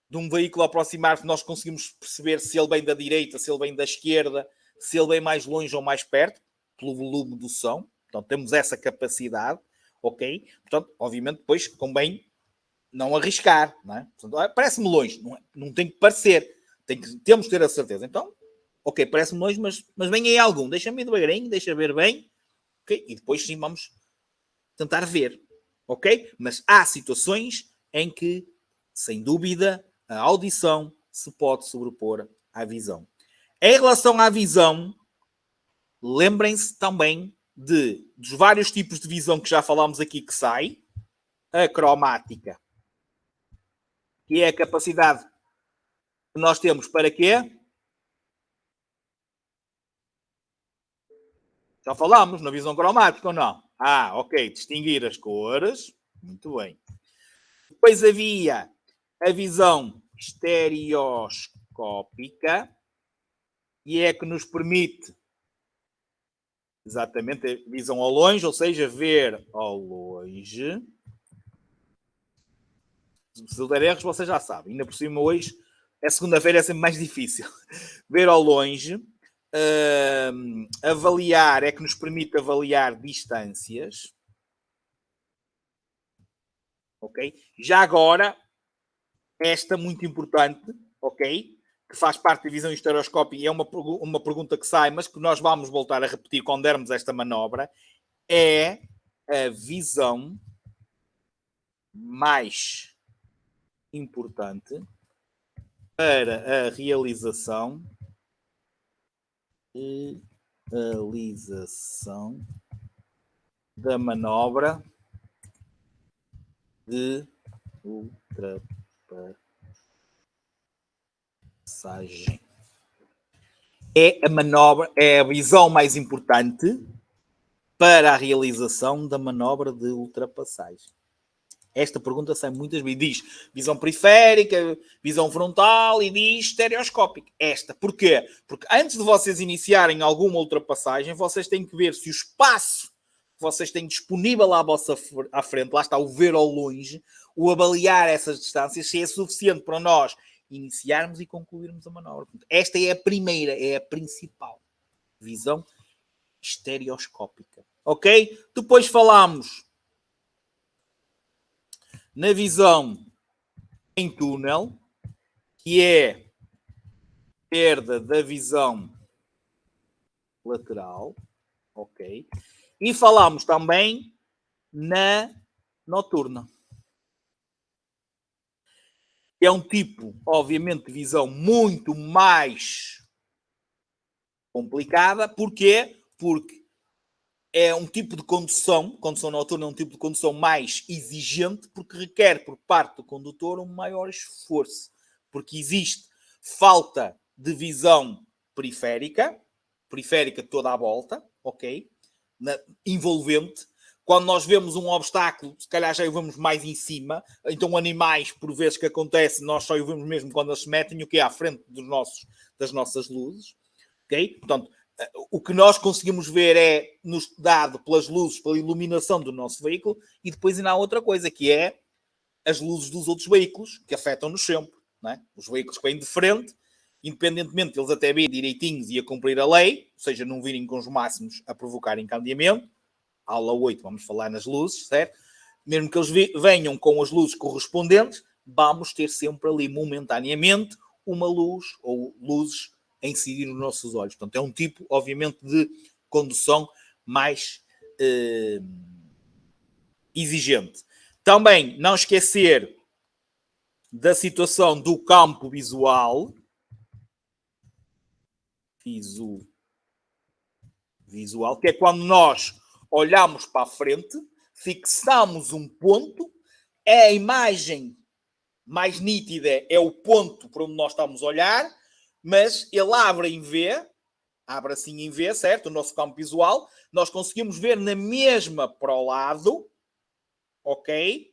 de um veículo aproximar-se nós conseguimos perceber se ele vem da direita, se ele vem da esquerda, se ele vem mais longe ou mais perto. pelo volume do som. Portanto, temos essa capacidade, ok? Portanto, obviamente, depois convém não arriscar, não é? Portanto, parece-me longe, não tem que parecer. Temos que ter a certeza. Então, ok, parece-me longe, mas vem aí algum. Deixa-me ir devagarinho, deixa ver bem, ok? E depois sim vamos tentar ver, ok? Mas há situações em que, sem dúvida, a audição se pode sobrepor à visão. Em relação à visão, lembrem-se também dos vários tipos de visão que já falámos aqui que sai. A cromática, que é a capacidade que nós temos para quê? Já falámos na visão cromática ou não? Ah, ok. Distinguir as cores. Muito bem. Depois havia a visão estereoscópica, e é que nos permite exatamente a visão ao longe, ou seja, ver ao longe. Se eu der erros, vocês já sabem. Ainda por cima hoje, é segunda-feira, é sempre mais difícil. Ver ao longe. Avaliar é que nos permite avaliar distâncias. Ok? Já agora, esta muito importante, ok? Que faz parte da visão estereoscópica e é uma pergunta que sai, mas que nós vamos voltar a repetir quando dermos esta manobra, é a visão mais importante para a realização da manobra de ultrapassagem. É a manobra, é a visão mais importante para a realização da manobra de ultrapassagem. Esta pergunta sai muitas vezes. Diz visão periférica, visão frontal e diz estereoscópica. Esta. Porquê? Porque antes de vocês iniciarem alguma ultrapassagem, vocês têm que ver se o espaço que vocês têm disponível à frente, lá está o ver ao longe, o avaliar essas distâncias, se é suficiente para nós iniciarmos e concluirmos a manobra. Esta é a primeira, é a principal. Visão estereoscópica. Ok? Depois falamos na visão em túnel, que é perda da visão lateral, ok? E falamos também na noturna. É um tipo, obviamente, de visão muito mais complicada. Porquê? Porque é um tipo de condução noturna é um tipo de condução mais exigente, porque requer por parte do condutor um maior esforço, porque existe falta de visão periférica toda à volta, ok? Envolvente. Quando nós vemos um obstáculo, se calhar já o vemos mais em cima, então animais, por vezes que acontece, nós só o vemos mesmo quando eles se metem, o que é à frente das nossas luzes, ok? Portanto, o que nós conseguimos ver é nos dado pelas luzes, pela iluminação do nosso veículo, e depois ainda há outra coisa, que é as luzes dos outros veículos, que afetam-nos sempre. Não é? Os veículos que vêm de frente, independentemente de eles até virem direitinhos e a cumprir a lei, ou seja, não virem com os máximos a provocar encandeamento, aula 8 vamos falar nas luzes, certo? Mesmo que eles venham com as luzes correspondentes, vamos ter sempre ali momentaneamente uma luz ou luzes a incidir nos nossos olhos. Portanto, é um tipo, obviamente, de condução mais exigente. Também não esquecer da situação do campo visual. Visual, que é quando nós olhamos para a frente, fixamos um ponto, é a imagem mais nítida, é o ponto para onde nós estamos a olhar, mas ele abre assim em V, certo? O nosso campo visual, nós conseguimos ver na mesma para o lado, ok?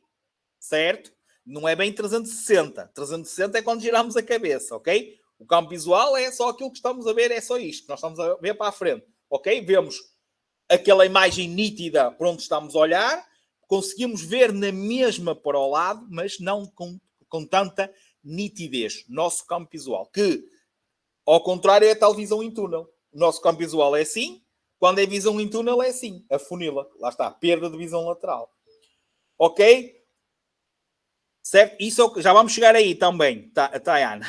Certo? Não é bem 360. 360 é quando giramos a cabeça, ok? O campo visual é só aquilo que estamos a ver, é só isto. Nós estamos a ver para a frente, ok? Vemos aquela imagem nítida para onde estamos a olhar, conseguimos ver na mesma para o lado, mas não com tanta nitidez. Nosso campo visual, que, ao contrário, é a tal visão em túnel. O nosso campo visual é assim, Quando é visão em túnel é assim, afunila. Lá está, perda de visão lateral. Ok? Certo? Isso já vamos chegar aí também, Tayana,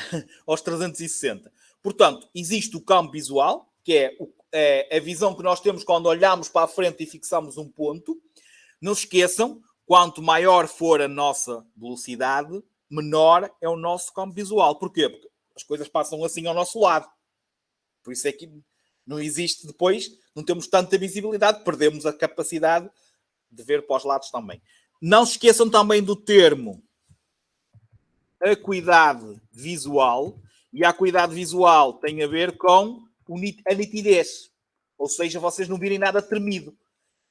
aos 360. Portanto, existe o campo visual, que é a visão que nós temos quando olhamos para a frente e fixamos um ponto. Não se esqueçam, quanto maior for a nossa velocidade, menor é o nosso campo visual. Porquê? Porque as coisas passam assim ao nosso lado. Por isso é que não existe depois, não temos tanta visibilidade, perdemos a capacidade de ver para os lados também. Não se esqueçam também do termo acuidade visual, e a acuidade visual tem a ver com a nitidez. Ou seja, vocês não virem nada tremido.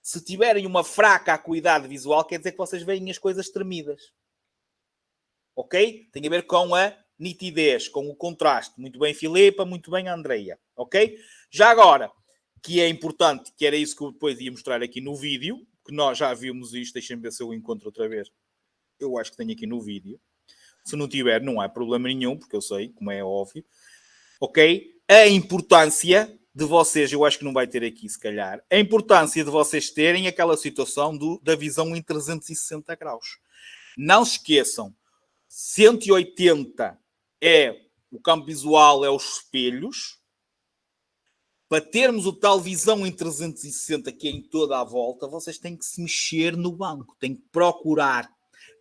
Se tiverem uma fraca acuidade visual, quer dizer que vocês veem as coisas tremidas. Ok? Tem a ver com a nitidez, com o contraste. Muito bem, Filipa, muito bem, Andreia. Ok? Já agora, que é importante, que era isso que eu depois ia mostrar aqui no vídeo, que nós já vimos isto, deixem-me ver se eu encontro outra vez. Eu acho que tenho aqui no vídeo. Se não tiver, não há problema nenhum, porque eu sei, como é óbvio. Ok? A importância de vocês, eu acho que não vai ter aqui, se calhar, a importância de vocês terem aquela situação da visão em 360 graus. Não se esqueçam, 180 é o campo visual, é os espelhos. Para termos o tal visão em 360 que é em toda a volta, vocês têm que se mexer no banco, têm que procurar,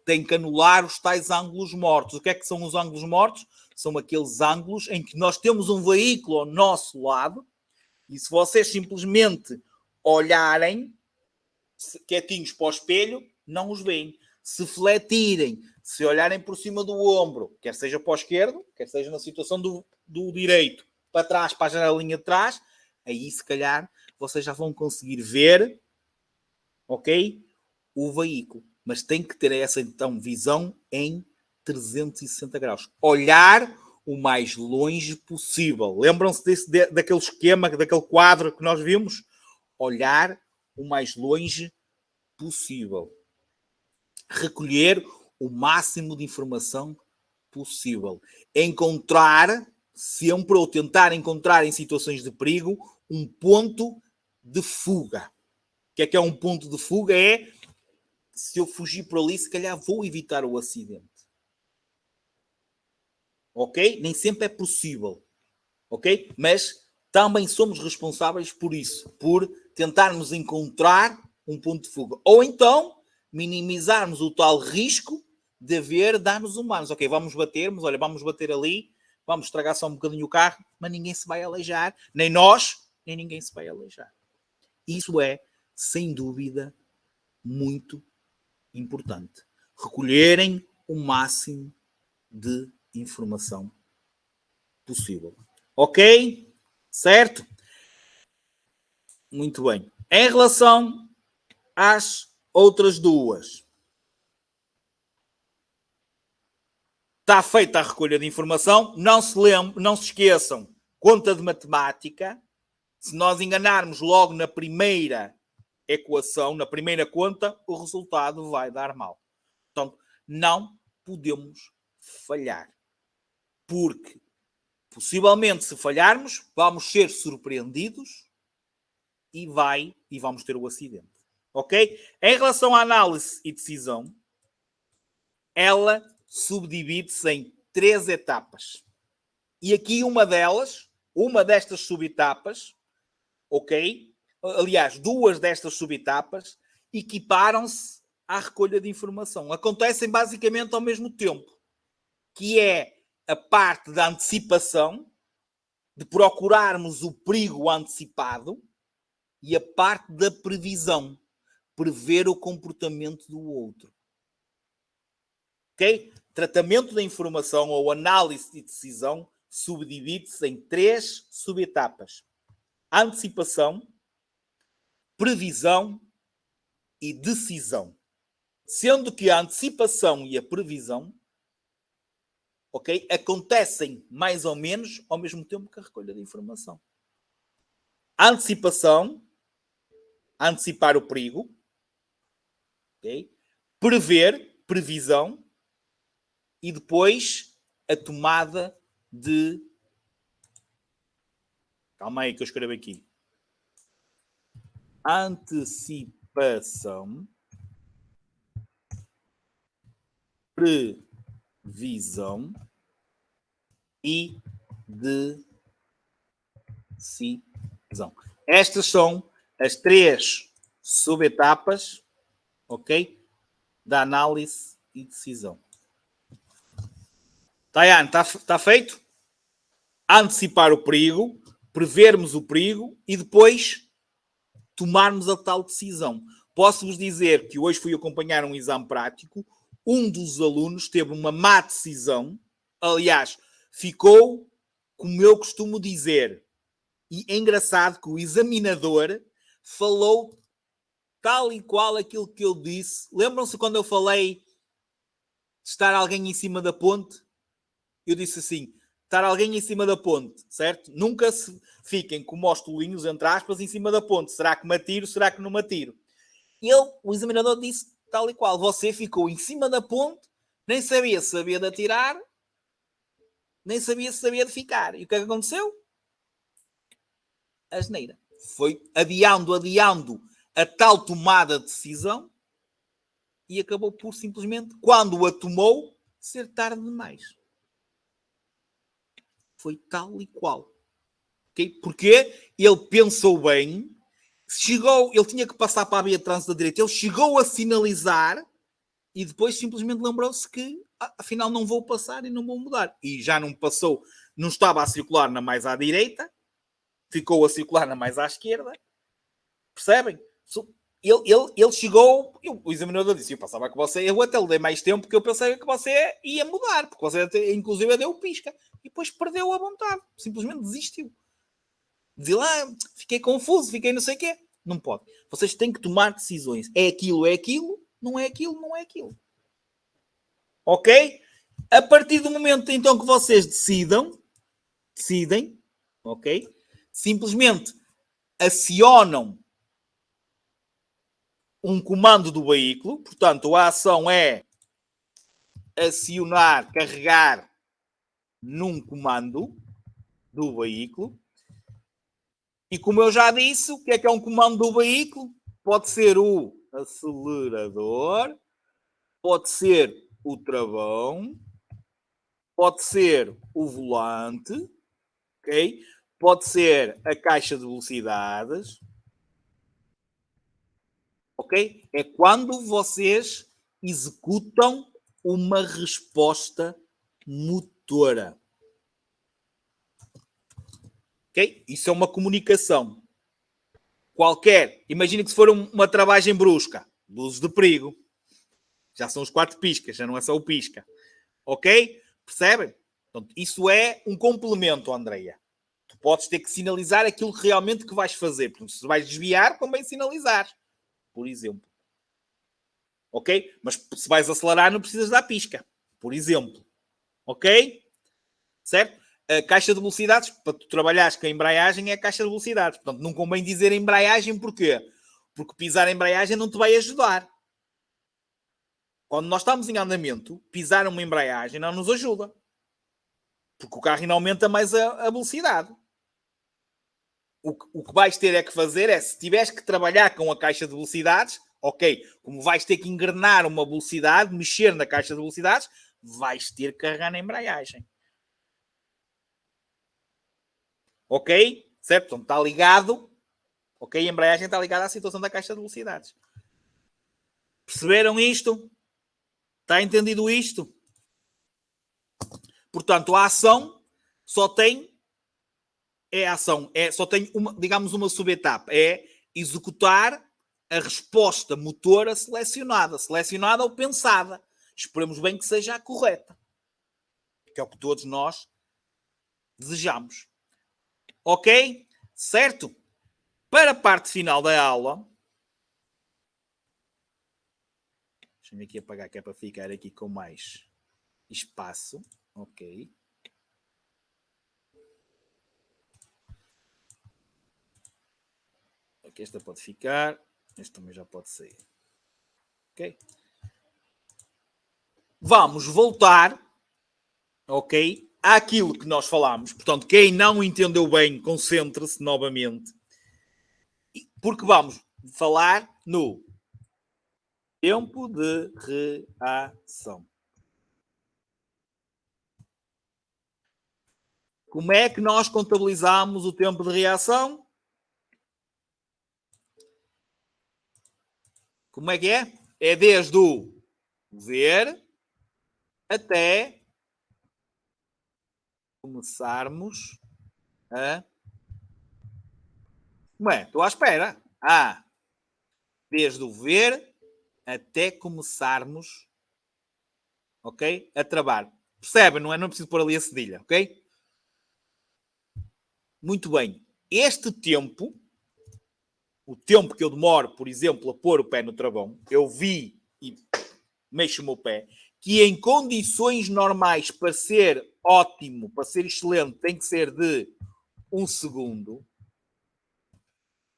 têm que anular os tais ângulos mortos. O que é que são os ângulos mortos? São aqueles ângulos em que nós temos um veículo ao nosso lado e se vocês simplesmente olharem quietinhos para o espelho, não os veem. Se fletirem, se olharem por cima do ombro, quer seja para o esquerdo, quer seja na situação do direito, para trás, para a janelinha de trás, aí se calhar vocês já vão conseguir ver, ok, o veículo. Mas tem que ter essa então visão em 360 graus. Olhar o mais longe possível. Lembram-se daquele esquema, daquele quadro que nós vimos? Olhar o mais longe possível. Recolher o máximo de informação possível. Encontrar, sempre, ou tentar encontrar em situações de perigo, um ponto de fuga. O que é um ponto de fuga? É, se eu fugir por ali, se calhar vou evitar o acidente. Ok? Nem sempre é possível. Ok? Mas também somos responsáveis por isso. Por tentarmos encontrar um ponto de fuga. Ou então, minimizarmos o tal risco de haver danos humanos. Ok, vamos bater ali, vamos estragar só um bocadinho o carro, mas ninguém se vai aleijar. Nem nós, nem ninguém se vai aleijar. Isso é, sem dúvida, muito importante. Recolherem o máximo de informação possível. Ok? Certo? Muito bem. Em relação às outras duas, está feita a recolha de informação. Não se esqueçam, conta de matemática. Se nós enganarmos logo na primeira equação, na primeira conta, o resultado vai dar mal. Portanto, não podemos falhar. Porque, possivelmente, se falharmos, vamos ser surpreendidos e vamos ter o acidente. Ok? Em relação à análise e decisão, ela subdivide-se em 3 etapas. E aqui uma destas subetapas, ok? Aliás, 2 destas subetapas equiparam-se à recolha de informação. Acontecem basicamente ao mesmo tempo, que é a parte da antecipação, de procurarmos o perigo antecipado, e a parte da previsão, prever o comportamento do outro. Ok? Tratamento da informação ou análise de decisão subdivide-se em 3 subetapas: antecipação, previsão e decisão. Sendo que a antecipação e a previsão, ok, acontecem mais ou menos ao mesmo tempo que a recolha de informação. A antecipação, antecipar o perigo, ok? Previsão, e depois a tomada de... Calma aí que eu escrevo aqui. antecipação, previsão e decisão. Estas são as 3 subetapas, ok? Da análise e decisão. Tayane, está feito? Antecipar o perigo, prevermos o perigo e depois tomarmos a tal decisão. Posso-vos dizer que hoje fui acompanhar um exame prático, um dos alunos teve uma má decisão, aliás, ficou, como eu costumo dizer, e é engraçado que o examinador falou tal e qual aquilo que eu disse. Lembram-se quando eu falei de estar alguém em cima da ponte? Eu disse assim, estar alguém em cima da ponte, certo? Nunca se fiquem como os tolinhos, entre aspas, em cima da ponte. Será que me atiro? Será que não me atiro? E o examinador disse tal e qual. Você ficou em cima da ponte, nem sabia se sabia de atirar, nem sabia se sabia de ficar. E o que é que aconteceu? Asneira. Foi adiando a tal tomada de decisão e acabou por simplesmente, quando a tomou, ser tarde demais. Foi tal e qual. Okay? Porque ele pensou bem, ele tinha que passar para a via de trânsito da direita, ele chegou a sinalizar e depois simplesmente lembrou-se que afinal não vou passar e não vou mudar. E já não passou, não estava a circular na mais à direita, ficou a circular na mais à esquerda. Percebem? Ele chegou, o examinador disse, eu passava com você, eu até lhe dei mais tempo porque eu pensei que você ia mudar, porque você até, inclusive deu pisca. E depois perdeu a vontade, simplesmente desistiu. Dizia lá, fiquei confuso, fiquei não sei o quê. Não pode. Vocês têm que tomar decisões. É aquilo, não é aquilo, não é aquilo. Ok? A partir do momento então que vocês decidem, ok? Simplesmente acionam um comando do veículo, portanto, a ação é acionar, carregar num comando do veículo. E como eu já disse, o que é um comando do veículo? Pode ser o acelerador, pode ser o travão, pode ser o volante, ok? Pode ser a caixa de velocidades, ok? É quando vocês executam uma resposta motora. Ok? Isso é uma comunicação. Qualquer. Imagina que se for uma travagem brusca, luzes de perigo. Já são os 4 piscas, já não é só o pisca. Ok? Percebem? Portanto, isso é um complemento, Andreia. Tu podes ter que sinalizar aquilo que realmente que vais fazer. Portanto, se vais desviar, convém sinalizar. Por exemplo. Ok? Mas se vais acelerar, não precisas dar pisca. Por exemplo. Ok? Certo? A caixa de velocidades, para tu trabalhares com a embreagem, é a caixa de velocidades. Portanto, não convém dizer embreagem, porquê? Porque pisar a embreagem não te vai ajudar. Quando nós estamos em andamento, pisar uma embreagem não nos ajuda. Porque o carro ainda aumenta mais a velocidade. O que vais ter é que fazer é, se tiveres que trabalhar com a caixa de velocidades, ok, como vais ter que engrenar uma velocidade, mexer na caixa de velocidades, vais ter que carregar na embreagem. Ok? Certo? Então está ligado. Ok? A embreagem está ligada à situação da caixa de velocidades. Perceberam isto? Está entendido isto? Portanto, a ação só tem só tem uma, digamos, uma subetapa. É executar a resposta motora selecionada. Selecionada ou pensada. Esperemos bem que seja a correta. Que é o que todos nós desejamos. Ok? Certo? Para a parte final da aula, deixa-me aqui apagar que é para ficar aqui com mais espaço. Ok. Ok, esta pode ficar. Este também já pode sair. Ok? Vamos voltar, ok, àquilo que nós falámos. Portanto, quem não entendeu bem, concentre-se novamente. Porque vamos falar no tempo de reação. Como é que nós contabilizamos o tempo de reação? Como é que é? É desde o ver até começarmos a... Como é? Estou à espera. Desde o ver até começarmos, ok? A trabalhar. Percebem, não é? Não preciso pôr ali a cedilha, ok? Muito bem. Este tempo, o tempo que eu demoro, por exemplo, a pôr o pé no travão, eu vi e mexo o meu pé, que em condições normais, para ser ótimo, para ser excelente, tem que ser de 1 segundo.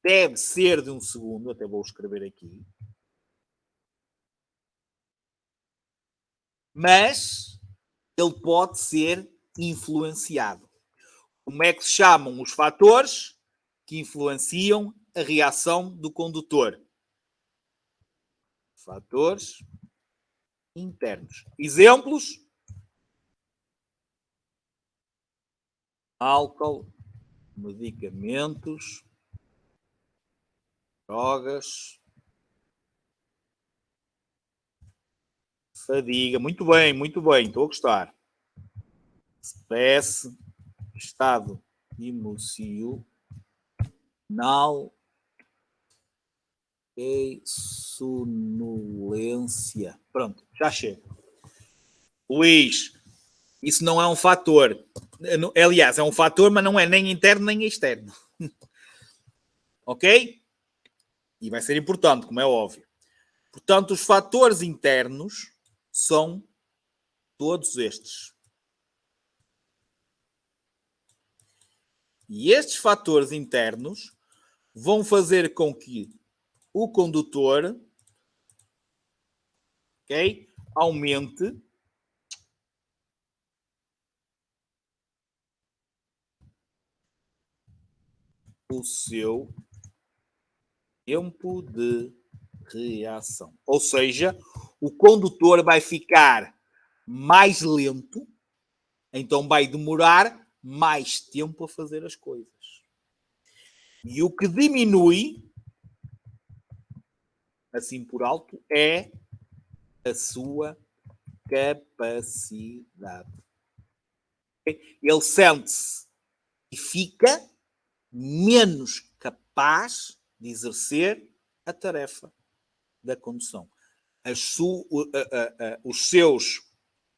Deve ser de 1 segundo, até vou escrever aqui. Mas ele pode ser influenciado. Como é que se chamam os fatores que influenciam a reação do condutor? Fatores internos. Exemplos: álcool, medicamentos, drogas, fadiga. Muito bem, estou a gostar. Stress, estado emocional e sonolência. Pronto, já chega. Luís, isso não é um fator. Aliás, é um fator, mas não é nem interno nem externo. Ok? E vai ser importante, como é óbvio. Portanto, os fatores internos são todos estes. E estes fatores internos vão fazer com que o condutor, ok, aumente o seu tempo de reação. Ou seja, o condutor vai ficar mais lento, então vai demorar mais tempo a fazer as coisas. E o que diminui, assim por alto, é a sua capacidade. Ele sente-se e fica menos capaz de exercer a tarefa da condução. Os seus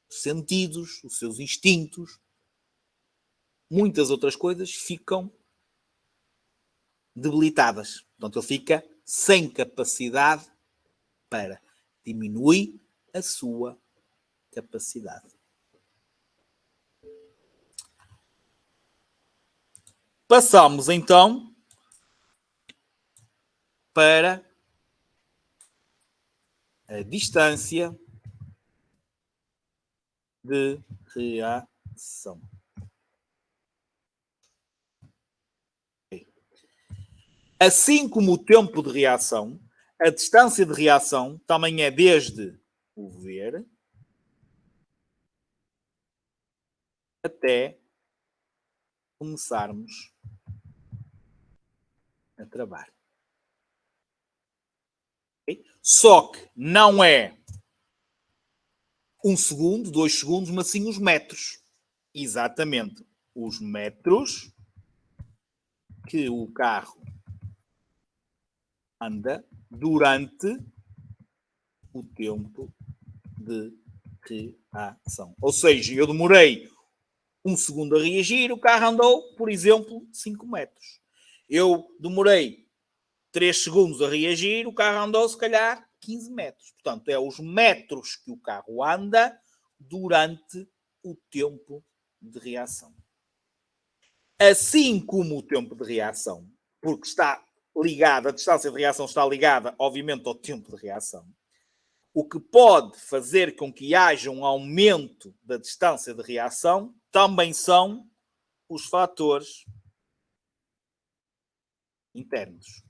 sentidos, os seus instintos, muitas outras coisas ficam debilitadas. Portanto, ele fica sem capacidade para. Diminui a sua capacidade. Passamos então para a distância de reação. Assim como o tempo de reação, a distância de reação também é desde o ver até começarmos a trabalhar. Okay? Só que não é 1 segundo, 2 segundos, mas sim os metros. Exatamente. Os metros que o carro anda durante o tempo de reação. Ou seja, eu demorei 1 segundo a reagir, o carro andou, por exemplo, 5 metros. Eu demorei 3 segundos a reagir, o carro andou, se calhar, 15 metros. Portanto, é os metros que o carro anda durante o tempo de reação. Assim como o tempo de reação, porque está ligado, a distância de reação está ligada, obviamente, ao tempo de reação, o que pode fazer com que haja um aumento da distância de reação também são os fatores internos.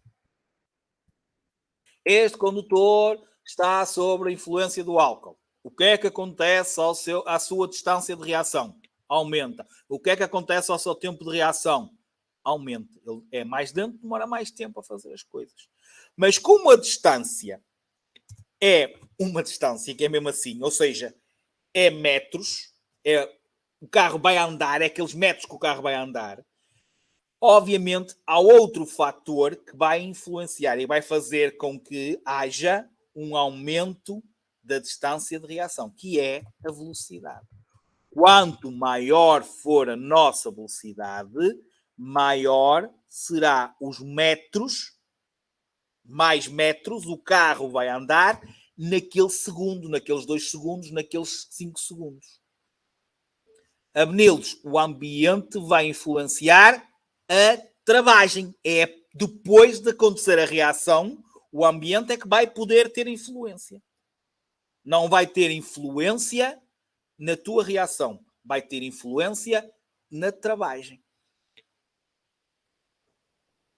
Este condutor está sob a influência do álcool. O que é que acontece à sua distância de reação? Aumenta. O que é que acontece ao seu tempo de reação? Aumenta. Ele é mais lento, demora mais tempo a fazer as coisas. Mas como a distância é uma distância que é mesmo assim, ou seja, é metros, o carro vai andar, é aqueles metros que o carro vai andar, obviamente há outro fator que vai influenciar e vai fazer com que haja um aumento da distância de reação, que é a velocidade. Quanto maior for a nossa velocidade, maior será os metros, mais metros o carro vai andar naquele segundo, naqueles 2 segundos, naqueles 5 segundos. Abnelos, o ambiente vai influenciar a travagem. É depois de acontecer a reação, o ambiente é que vai poder ter influência. Não vai ter influência na tua reação. Vai ter influência na travagem.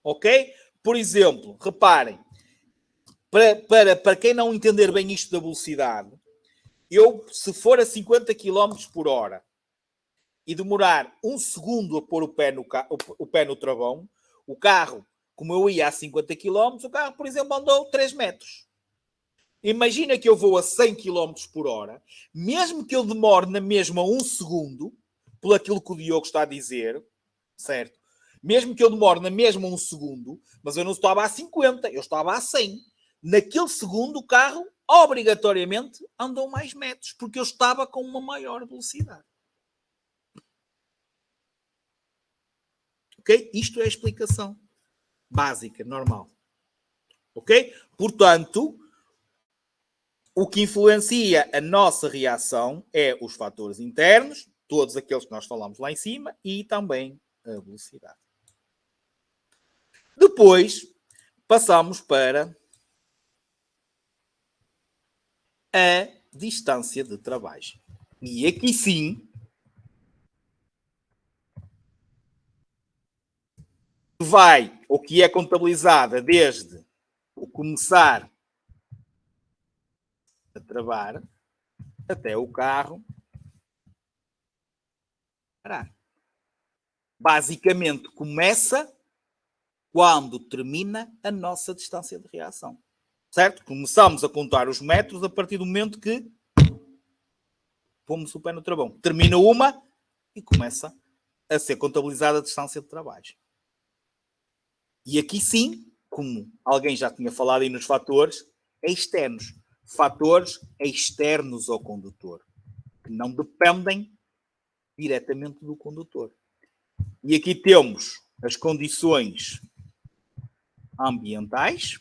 Ok? Por exemplo, reparem, para quem não entender bem isto da velocidade, eu, se for a 50 km por hora e demorar 1 segundo a pôr o pé no travão, o carro, como eu ia a 50 km, o carro, por exemplo, andou 3 metros. Imagina que eu vou a 100 km por hora, mesmo que eu demore na mesma 1 segundo, por aquilo que o Diogo está a dizer, certo? Mesmo que eu demore na mesma 1 segundo, mas eu não estava a 50, eu estava a 100. Naquele segundo, o carro, obrigatoriamente, andou mais metros, porque eu estava com uma maior velocidade. Ok? Isto é a explicação básica, normal. Ok? Portanto, o que influencia a nossa reação é os fatores internos, todos aqueles que nós falamos lá em cima, e também a velocidade. Depois, passamos para a distância de travagem. E aqui sim, vai, o que é contabilizada desde o começar a travar até o carro parar. Basicamente, começa quando termina a nossa distância de reação. Certo? Começamos a contar os metros a partir do momento que pomos o pé no travão. Termina uma e começa a ser contabilizada a distância de trabalho. E aqui sim, como alguém já tinha falado aí nos fatores, é externos. Fatores externos ao condutor, que não dependem diretamente do condutor. E aqui temos as condições ambientais.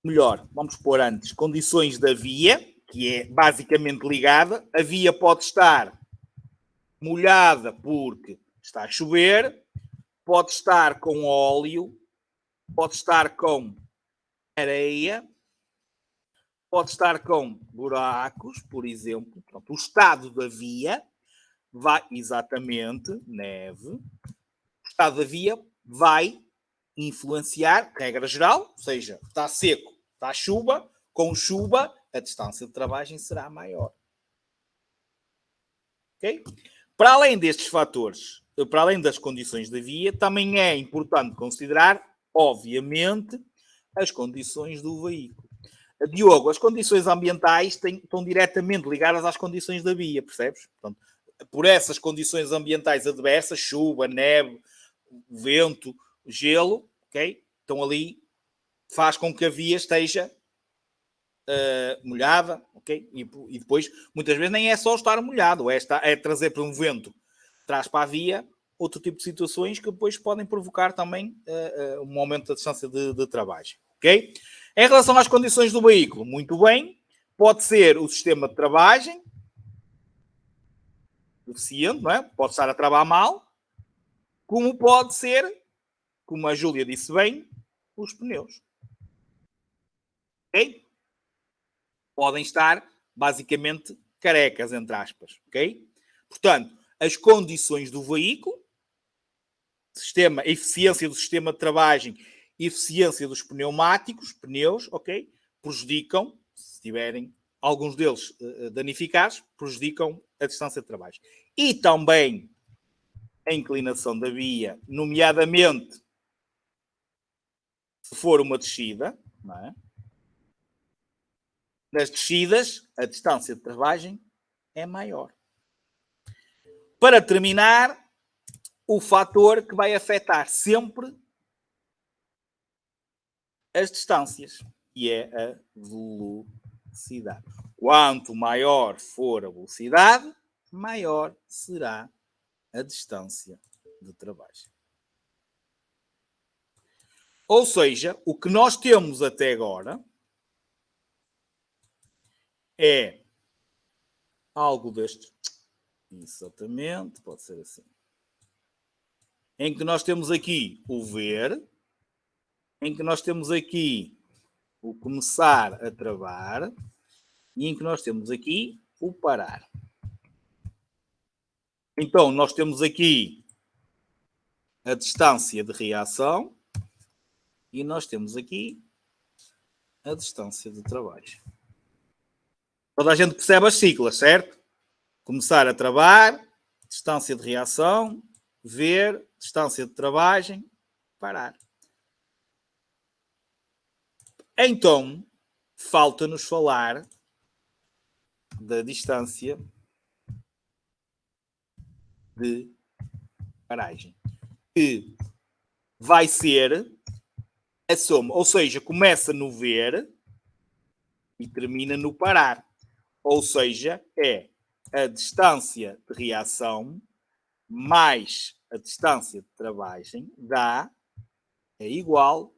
Melhor, vamos pôr antes, condições da via, que é basicamente ligada. A via pode estar molhada porque está a chover, pode estar com óleo, pode estar com areia, pode estar com buracos, por exemplo. Pronto, o estado da via vai, exatamente, neve. O estado da via vai influenciar, regra geral, ou seja, está seco, está chuva, com chuva, a distância de travagem será maior. Ok? Para além destes fatores, para além das condições da via, também é importante considerar, obviamente, as condições do veículo. Diogo, as condições ambientais estão diretamente ligadas às condições da via, percebes? Portanto, por essas condições ambientais adversas, chuva, neve, vento, gelo, ok? Então ali faz com que a via esteja molhada, ok? E depois, muitas vezes, nem é só estar molhado, é trazer para um vento, traz para a via outro tipo de situações que depois podem provocar também um aumento da distância de trabalho, ok? Em relação às condições do veículo, muito bem, pode ser o sistema de travagem deficiente, não é? Pode estar a travar mal, como pode ser, como a Júlia disse bem, os pneus. Ok? Podem estar, basicamente, carecas, entre aspas. Ok? Portanto, as condições do veículo, a eficiência do sistema de travagem eficiência dos pneus, ok? Prejudicam, se tiverem alguns deles danificados, prejudicam a distância de trabalho. E também a inclinação da via, nomeadamente se for uma descida, não é? Nas descidas, a distância de travagem é maior. Para terminar, o fator que vai afetar sempre as distâncias, que é a velocidade. Quanto maior for a velocidade, maior será a distância de trabalho. Ou seja, o que nós temos até agora é algo deste. Exatamente, pode ser assim. Em que nós temos aqui o ver, em que nós temos aqui o começar a travar e em que nós temos aqui o parar. Então, nós temos aqui a distância de reação e nós temos aqui a distância de trabalho. Toda a gente percebe as siglas, certo? Começar a travar, distância de reação, ver, distância de travagem, parar. Então, falta-nos falar da distância de paragem, que vai ser a soma, ou seja, começa no ver e termina no parar. Ou seja, é a distância de reação mais a distância de travagem é igual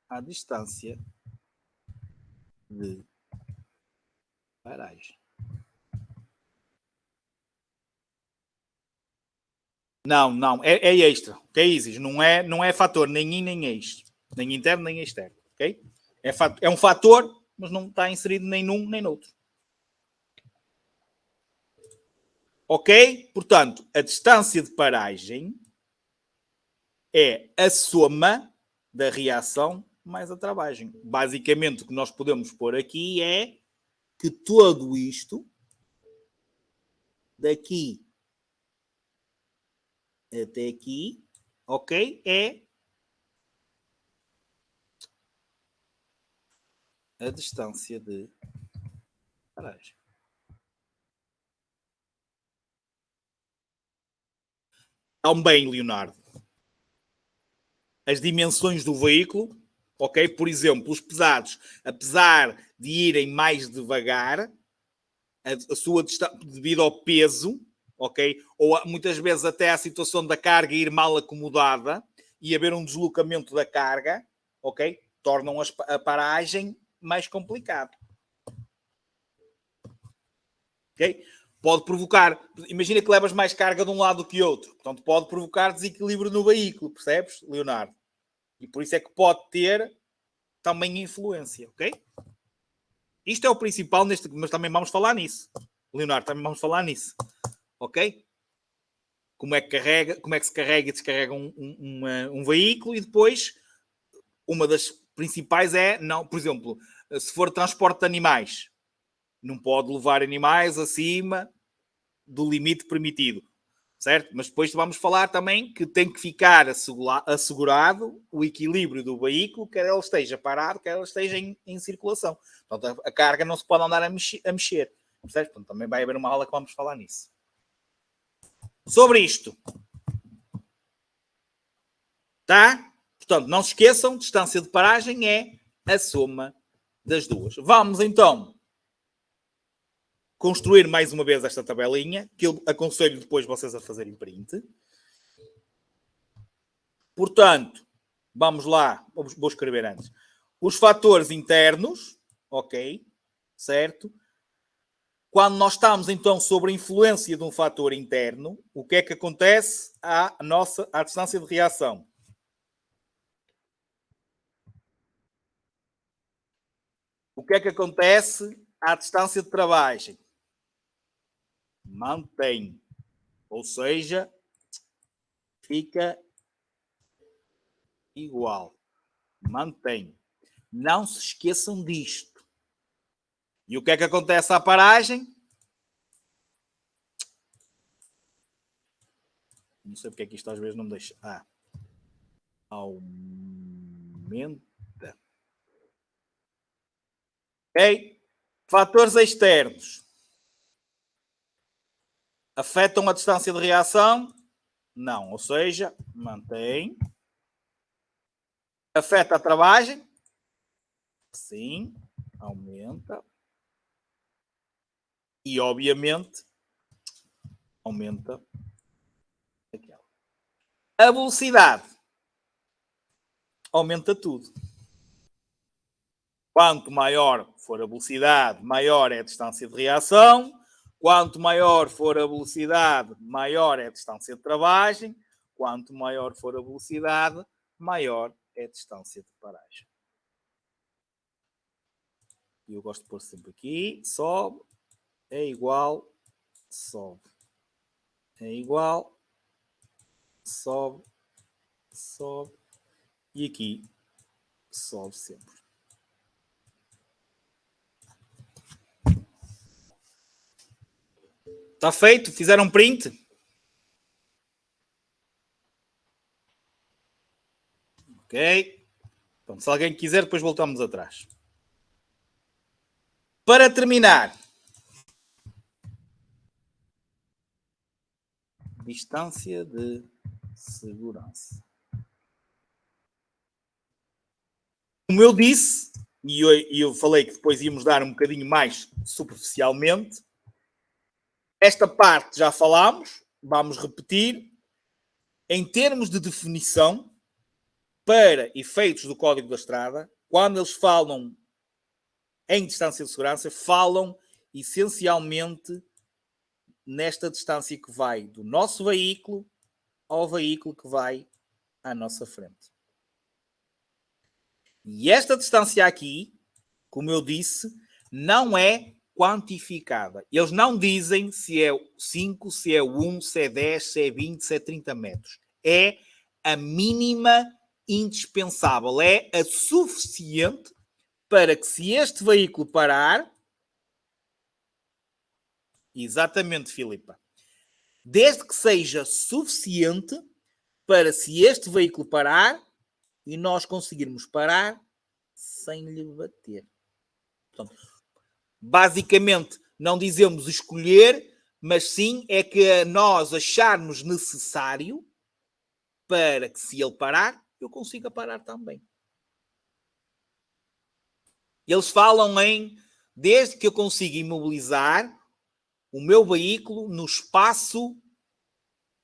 à distância de paragem. Não, é extra, ok, Isis? Não é fator nem in nem extra, nem interno nem externo, ok? É um fator, mas não está inserido nem num nem noutro. Ok? Portanto, a distância de paragem é a soma da reação mais a travagem. Basicamente, o que nós podemos pôr aqui é que tudo isto, daqui até aqui, ok? É a distância de paragem. Também, Leonardo, as dimensões do veículo, ok? Por exemplo, os pesados, apesar de irem mais devagar, a sua distância, devido ao peso, ok? Ou muitas vezes até a situação da carga ir mal acomodada e haver um deslocamento da carga, ok? Tornam a paragem mais complicada. Ok? Pode provocar, imagina que levas mais carga de um lado do que outro, portanto pode provocar desequilíbrio no veículo, percebes, Leonardo? E por isso é que pode ter também influência, ok? Isto é o principal neste, mas também vamos falar nisso. Leonardo, também vamos falar nisso, ok? Como é que se carrega e descarrega um veículo e depois uma das principais é, não, por exemplo, se for transporte de animais, não pode levar animais acima do limite permitido, certo? Mas depois vamos falar também que tem que ficar assegurado o equilíbrio do veículo, quer ele esteja parado, quer ele esteja em circulação. Portanto, a carga não se pode andar a mexer, certo? Portanto, também vai haver uma aula que vamos falar nisso. Sobre isto, tá? Portanto, não se esqueçam, distância de paragem é a soma das duas. Vamos então construir mais uma vez esta tabelinha, que eu aconselho depois vocês a fazerem print. Portanto, vamos lá, vou escrever antes. Os fatores internos, ok, certo? Quando nós estamos então sobre a influência de um fator interno, o que é que acontece à distância de reação? O que é que acontece à distância de travagem? Mantém. Ou seja, fica igual. mantém. Não se esqueçam disto. E o que é que acontece à paragem? Não sei porque é que isto às vezes não me deixa. Aumenta. Ok? Fatores externos. Afetam a distância de reação? Não. Ou seja, mantém. Afeta a travagem? Sim. Aumenta. E, obviamente, aumenta aquela. A velocidade. Aumenta tudo. Quanto maior for a velocidade, maior é a distância de reação. Quanto maior for a velocidade, maior é a distância de travagem. Quanto maior for a velocidade, maior é a distância de paragem. E eu gosto de pôr sempre aqui. Sobe, é igual, sobe. É igual, sobe, sobe. E aqui, sobe sempre. Está feito? Fizeram print? Ok. Então, se alguém quiser, depois voltamos atrás. Para terminar, distância de segurança. Como eu disse, e eu falei que depois íamos dar um bocadinho mais superficialmente, esta parte já falámos, vamos repetir. Em termos de definição, para efeitos do Código da Estrada, quando eles falam em distância de segurança, falam essencialmente nesta distância que vai do nosso veículo ao veículo que vai à nossa frente. E esta distância aqui, como eu disse, não é quantificada. Eles não dizem se é 5, se é 1, se é 10, se é 20, se é 30 metros. É a mínima indispensável. É a suficiente para que, se este veículo parar... Exatamente, Filipa. Desde que seja suficiente para, se este veículo parar, e nós conseguirmos parar sem lhe bater. Portanto, basicamente, não dizemos escolher, mas sim é que nós acharmos necessário para que, se ele parar, eu consiga parar também. Eles falam em, desde que eu consiga imobilizar o meu veículo no espaço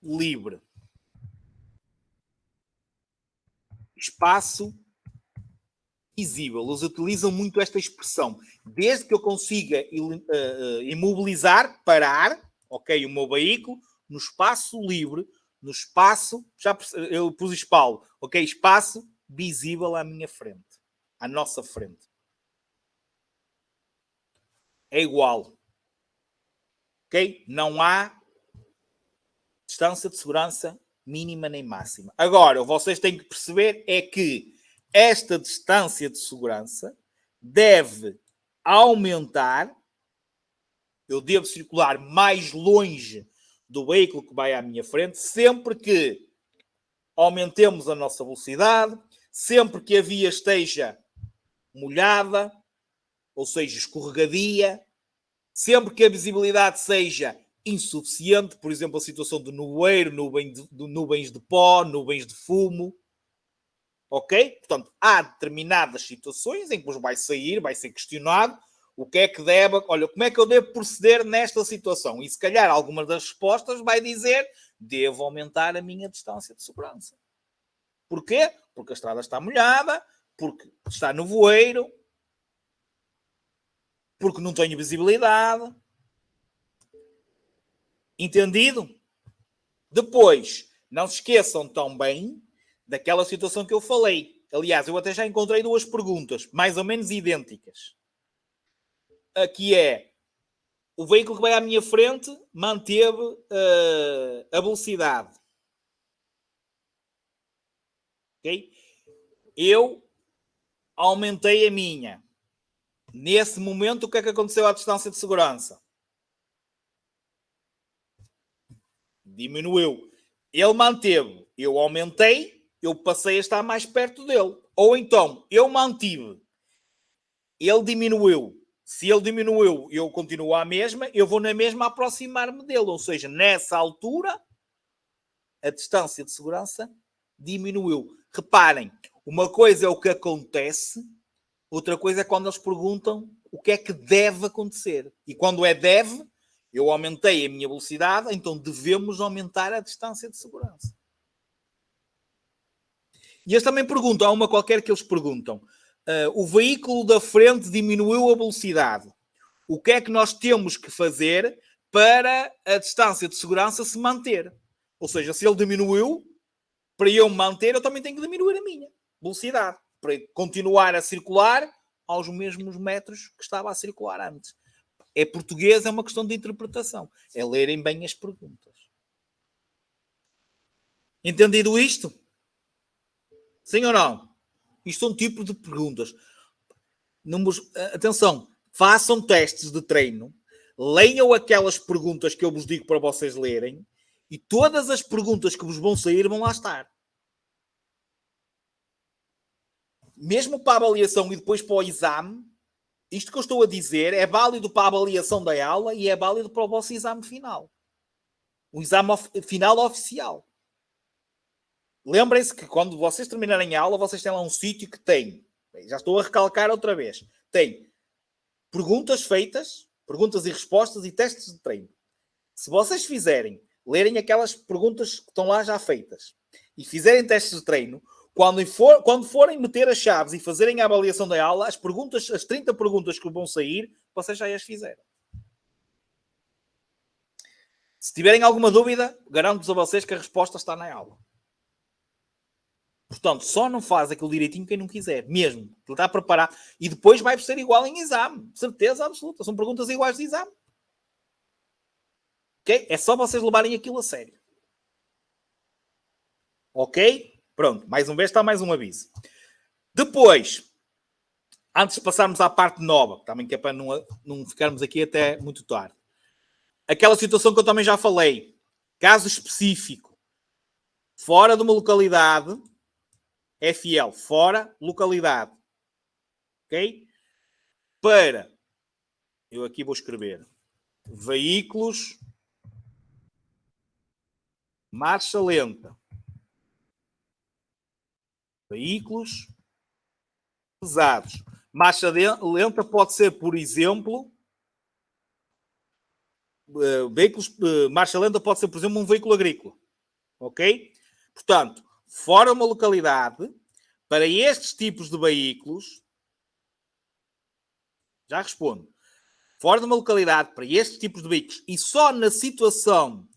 livre. Espaço visível. Eles utilizam muito esta expressão. Desde que eu consiga imobilizar, parar, ok, o meu veículo, no espaço livre, no espaço, já eu pus espalho, ok, espaço visível à minha frente, à nossa frente. É igual. Ok? Não há distância de segurança mínima nem máxima. Agora, vocês têm que perceber é que esta distância de segurança deve aumentar. Eu devo circular mais longe do veículo que vai à minha frente, sempre que aumentemos a nossa velocidade, sempre que a via esteja molhada, ou seja, escorregadia, sempre que a visibilidade seja insuficiente, por exemplo, a situação de nevoeiro, nuvens de pó, nuvens de fumo, ok? Portanto, há determinadas situações em que vai ser questionado o que é que deve, olha, como é que eu devo proceder nesta situação? E se calhar alguma das respostas vai dizer, devo aumentar a minha distância de segurança. Porquê? Porque a estrada está molhada, porque está nevoeiro, porque não tenho visibilidade. Entendido? Depois, não se esqueçam também daquela situação que eu falei. Aliás, eu até já encontrei duas perguntas, mais ou menos idênticas. Aqui é, o veículo que vai à minha frente manteve a velocidade. Ok? Eu aumentei a minha. Nesse momento, o que é que aconteceu à distância de segurança? Diminuiu. Ele manteve. Eu aumentei, eu passei a estar mais perto dele. Ou então, eu mantive. Ele diminuiu. Se ele diminuiu, eu continuo à mesma, eu vou na mesma aproximar-me dele. Ou seja, nessa altura, a distância de segurança diminuiu. Reparem, uma coisa é o que acontece, outra coisa é quando eles perguntam o que é que deve acontecer. E quando é deve, eu aumentei a minha velocidade, então devemos aumentar a distância de segurança. E eles também perguntam, há uma qualquer que eles perguntam, o veículo da frente diminuiu a velocidade. O que é que nós temos que fazer para a distância de segurança se manter? Ou seja, se ele diminuiu, para eu me manter, eu também tenho que diminuir a minha velocidade. Para continuar a circular aos mesmos metros que estava a circular antes. É português, é uma questão de interpretação. É lerem bem as perguntas. Entendido isto? Sim ou não? Isto é um tipo de perguntas. Atenção, façam testes de treino, leiam aquelas perguntas que eu vos digo para vocês lerem e todas as perguntas que vos vão sair vão lá estar. Mesmo para a avaliação e depois para o exame, isto que eu estou a dizer é válido para a avaliação da aula e é válido para o vosso exame final. O exame final oficial. Lembrem-se que quando vocês terminarem a aula, vocês têm lá um sítio que tem, já estou a recalcar outra vez, tem perguntas feitas, perguntas e respostas e testes de treino. Se vocês fizerem, lerem aquelas perguntas que estão lá já feitas e fizerem testes de treino, quando forem meter as chaves e fazerem a avaliação da aula, as 30 perguntas que vão sair, vocês já as fizeram. Se tiverem alguma dúvida, garanto-vos a vocês que a resposta está na aula. Portanto, só não faz aquilo direitinho quem não quiser, mesmo. Ele está a preparar. E depois vai ser igual em exame. Certeza absoluta. São perguntas iguais de exame. Ok? É só vocês levarem aquilo a sério. Ok? Pronto. Mais uma vez está mais um aviso. Depois, antes de passarmos à parte nova, também que é para não ficarmos aqui até muito tarde. Aquela situação que eu também já falei. Caso específico. Fora de uma localidade... FL, fora localidade. Ok? Para, eu aqui vou escrever, veículos, marcha lenta. Veículos pesados. Marcha lenta pode ser, por exemplo, marcha lenta pode ser, por exemplo, um veículo agrícola. Ok? Portanto, fora uma localidade, para estes tipos de veículos, já respondo, fora de uma localidade, para estes tipos de veículos, e só na situação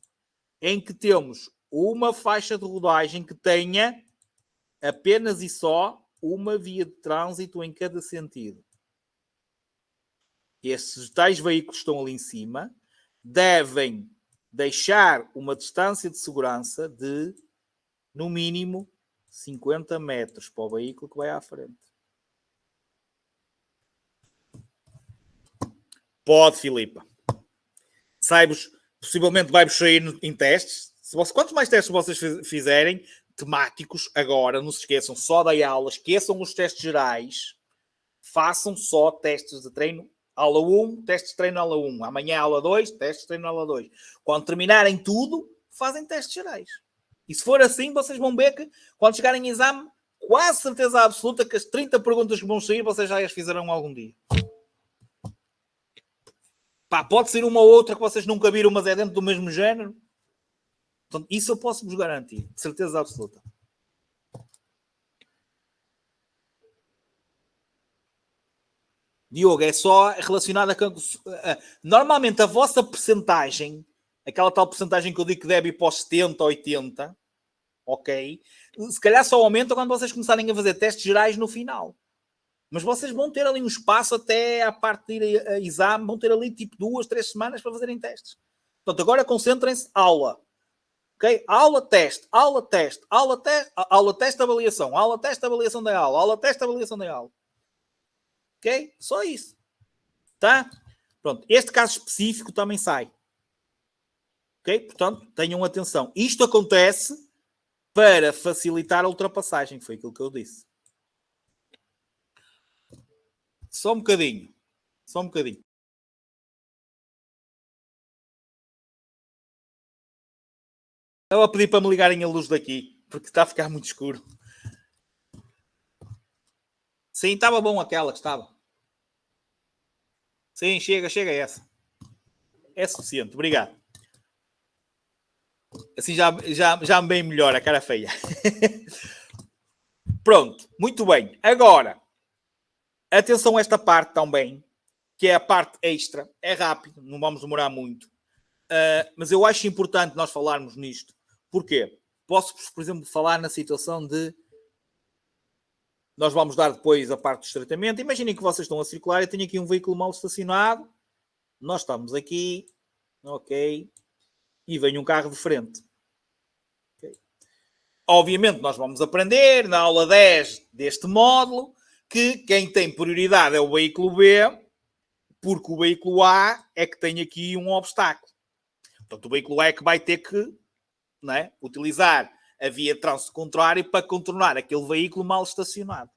em que temos uma faixa de rodagem que tenha apenas e só uma via de trânsito em cada sentido. Estes tais veículos que estão ali em cima devem deixar uma distância de segurança de, no mínimo, 50 metros para o veículo que vai à frente. Pode, Filipa. Saibos, possivelmente vai-vos sair em testes. Quantos mais testes vocês fizerem, temáticos, agora, não se esqueçam só da aula, esqueçam os testes gerais, façam só testes de treino, aula 1, testes de treino aula 1, amanhã aula 2, testes de treino aula 2. Quando terminarem tudo, fazem testes gerais. E se for assim, vocês vão ver que quando chegarem em exame, quase certeza absoluta que as 30 perguntas que vão sair, vocês já as fizeram algum dia. Pá, pode ser uma ou outra que vocês nunca viram, mas é dentro do mesmo género. Portanto, isso eu posso vos garantir, de certeza absoluta. Diogo, é só relacionada com... Normalmente a vossa percentagem, aquela tal percentagem que eu digo que deve ir para os 70, 80, ok? Se calhar só aumenta quando vocês começarem a fazer testes gerais no final. Mas vocês vão ter ali um espaço até à parte de ir a exame, vão ter ali tipo 2, 3 semanas para fazerem testes. Portanto, agora concentrem-se aula. Ok? Aula, teste, aula, teste, aula, teste, avaliação, aula, teste, avaliação da aula, aula, teste, avaliação da aula. Ok? Só isso. Tá? Pronto. Este caso específico também sai. Ok? Portanto, tenham atenção. Isto acontece para facilitar a ultrapassagem. Foi aquilo que eu disse. Só um bocadinho. Só um bocadinho. Estava a pedir para me ligarem a luz daqui, porque está a ficar muito escuro. Sim, estava bom aquela que estava. Sim, chega essa. É suficiente, obrigado. Assim já me bem melhor a cara feia. Pronto, muito bem. Agora, atenção a esta parte também, que é a parte extra. É rápido, não vamos demorar muito. Mas eu acho importante nós falarmos nisto. Porquê? Posso, por exemplo, falar na situação de nós vamos dar depois a parte do tratamento. Imaginem que vocês estão a circular e tenho aqui um veículo mal estacionado. Nós estamos aqui, ok, e vem um carro de frente. Okay. Obviamente nós vamos aprender na aula 10 deste módulo que quem tem prioridade é o veículo B, porque o veículo A é que tem aqui um obstáculo. Portanto, o veículo A é que vai ter que, não é, utilizar a via de trânsito contrário para contornar aquele veículo mal estacionado.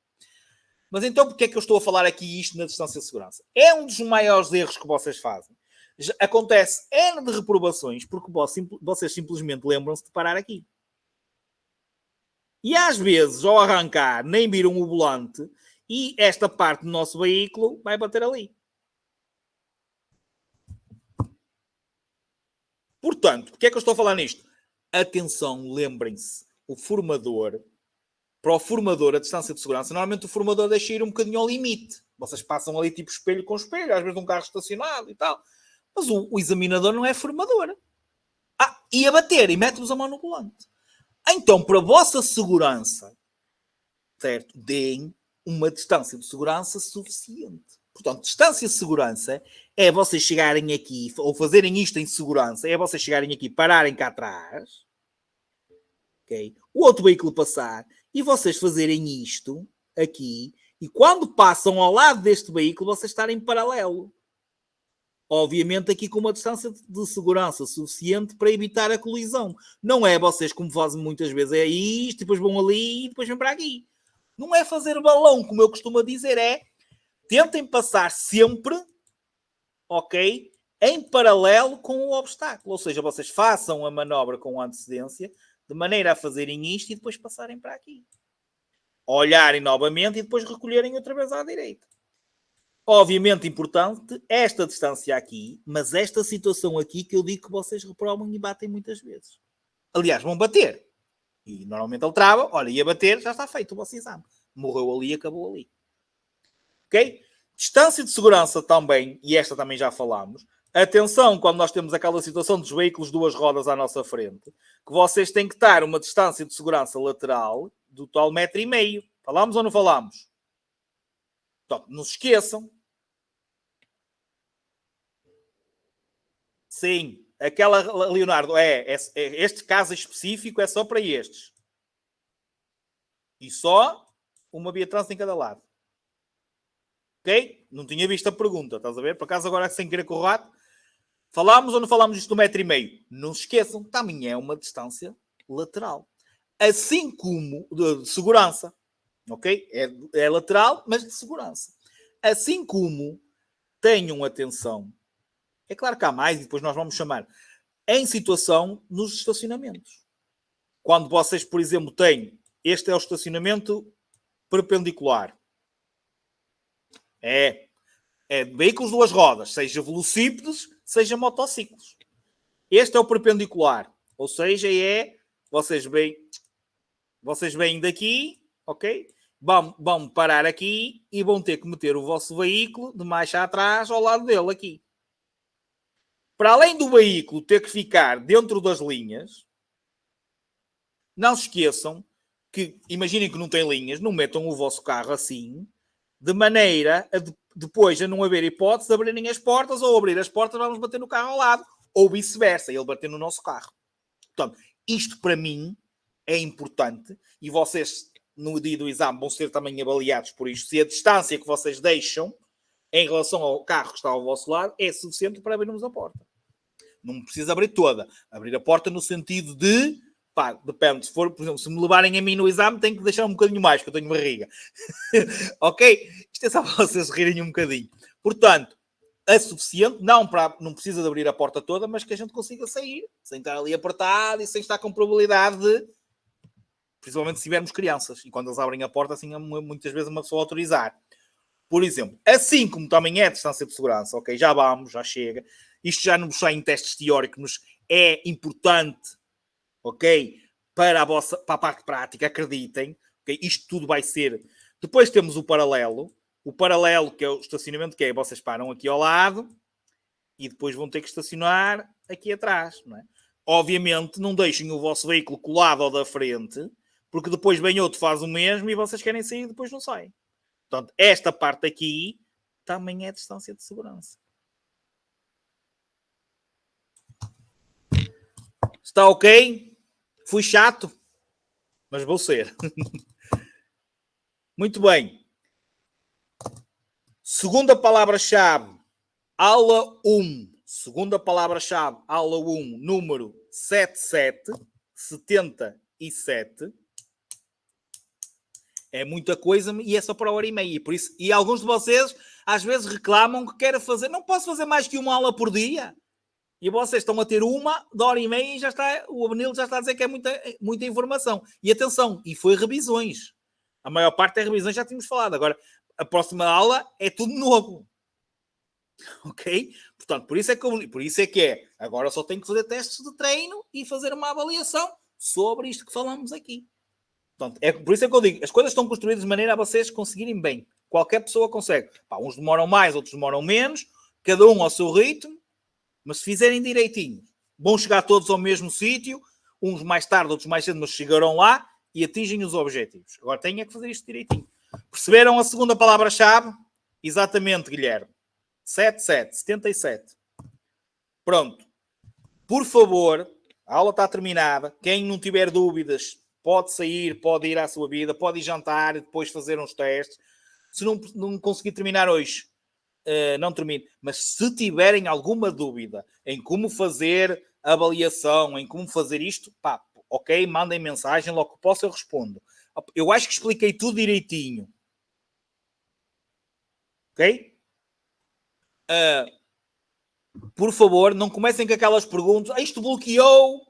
Mas então, porquê é que eu estou a falar aqui isto na distância de segurança? É um dos maiores erros que vocês fazem. Acontece N de reprovações porque vocês simplesmente lembram-se de parar aqui. E às vezes, ao arrancar, nem viram o volante e esta parte do nosso veículo vai bater ali. Portanto, porquê é que eu estou a falar nisto? Atenção, lembrem-se, o formador, para o formador, a distância de segurança, normalmente o formador deixa ir um bocadinho ao limite. Vocês passam ali tipo espelho com espelho, às vezes um carro estacionado e tal. Mas o examinador não é formador. E a bater, e mete-vos a mão no volante. Então, para a vossa segurança, certo? Deem uma distância de segurança suficiente. Portanto, distância de segurança é vocês chegarem aqui, ou fazerem isto em segurança, é vocês chegarem aqui, pararem cá atrás, okay? O outro veículo passar, e vocês fazerem isto aqui, e quando passam ao lado deste veículo, vocês estarem em paralelo. Obviamente aqui com uma distância de segurança suficiente para evitar a colisão. Não é vocês, como fazem muitas vezes, é isto, depois vão ali e depois vêm para aqui. Não é fazer balão, como eu costumo dizer, é tentem passar sempre, ok, em paralelo com o obstáculo. Ou seja, vocês façam a manobra com antecedência, de maneira a fazerem isto e depois passarem para aqui. Olharem novamente e depois recolherem outra vez à direita. Obviamente importante esta distância aqui, mas esta situação aqui que eu digo que vocês reprovam e batem muitas vezes. Aliás, vão bater. E normalmente ele trava, olha, ia bater, já está feito o vosso exame. Morreu ali, acabou ali. Ok? Distância de segurança também, e esta também já falámos. Atenção quando nós temos aquela situação dos veículos duas rodas à nossa frente, que vocês têm que estar uma distância de segurança lateral do tal 1,5 m. Falámos ou não falámos? Então, não se esqueçam. Sim, aquela, Leonardo, este caso específico é só para estes. E só uma via de trânsito em cada lado. Ok? Não tinha visto a pergunta, estás a ver? Por acaso agora sem querer com o rato. Falámos ou não falámos disto do 1,5 m? Não se esqueçam, também é uma distância lateral. Assim como de segurança. Ok? É lateral, mas de segurança. Assim como tenham atenção. É claro que há mais e depois nós vamos chamar. Em situação nos estacionamentos. Quando vocês, por exemplo, têm... Este é o estacionamento perpendicular. É veículos de duas rodas, seja velocípedes, seja motociclos. Este é o perpendicular. Ou seja, vocês vêm daqui, ok? Vão parar aqui e vão ter que meter o vosso veículo de marcha atrás ao lado dele aqui. Para além do veículo ter que ficar dentro das linhas, não se esqueçam que, imaginem que não tem linhas, não metam o vosso carro assim, de maneira a depois a não haver hipótese de abrirem as portas ou abrir as portas vamos bater no carro ao lado, ou vice-versa, ele bater no nosso carro. Portanto, isto para mim é importante e vocês no dia do exame vão ser também avaliados por isto. Se a distância que vocês deixam em relação ao carro que está ao vosso lado é suficiente para abrirmos a porta. Não precisa abrir toda. Abrir a porta no sentido de... Pá, depende. Se for, por exemplo, se me levarem a mim no exame, tenho que deixar um bocadinho mais, que eu tenho barriga. Ok? Isto é só para vocês rirem um bocadinho. Portanto, é suficiente, não precisa de abrir a porta toda, mas que a gente consiga sair, sem estar ali apertado e sem estar com probabilidade de... Principalmente se tivermos crianças. E quando eles abrem a porta, assim, muitas vezes uma pessoa autorizar. Por exemplo, assim como também é a distância de segurança, ok? Já vamos, já chega. Isto já não sai em testes teóricos, é importante, ok? Para a parte prática, acreditem. Okay? Isto tudo vai ser... Depois temos o paralelo. O paralelo, que é o estacionamento, que é vocês param aqui ao lado e depois vão ter que estacionar aqui atrás, não é? Obviamente, não deixem o vosso veículo colado ao da frente, porque depois vem outro, faz o mesmo e vocês querem sair e depois não saem. Portanto, esta parte aqui também é distância de segurança. Está ok? Fui chato, mas vou ser. Muito bem. Segunda palavra-chave, aula 1. Segunda palavra-chave, aula 1, número 77. É muita coisa e é só para a hora e meia. Por isso, e alguns de vocês às vezes reclamam que querem fazer. Não posso fazer mais que uma aula por dia. E vocês estão a ter uma de hora e meia e já está, o Abnil já está a dizer que é muita informação. E atenção, e foi revisões. A maior parte é revisões, já tínhamos falado. Agora, a próxima aula é tudo novo. Ok? Portanto, por isso é que é. Agora só tenho que fazer testes de treino e fazer uma avaliação sobre isto que falamos aqui. Portanto, por isso é que eu digo, as coisas estão construídas de maneira a vocês conseguirem bem. Qualquer pessoa consegue. Pá, uns demoram mais, outros demoram menos, cada um ao seu ritmo, mas se fizerem direitinho, vão chegar todos ao mesmo sítio, uns mais tarde, outros mais cedo, mas chegarão lá e atingem os objetivos. Agora têm que fazer isto direitinho. Perceberam a segunda palavra-chave? Exatamente, Guilherme. 77. Pronto. Por favor, a aula está terminada. Quem não tiver dúvidas, pode sair, pode ir à sua vida, pode ir jantar e depois fazer uns testes. Se não conseguir terminar hoje, não termine. Mas se tiverem alguma dúvida em como fazer a avaliação, em como fazer isto, pá, ok, mandem mensagem, logo que posso eu respondo. Eu acho que expliquei tudo direitinho. Ok? Por favor, não comecem com aquelas perguntas. Isto bloqueou.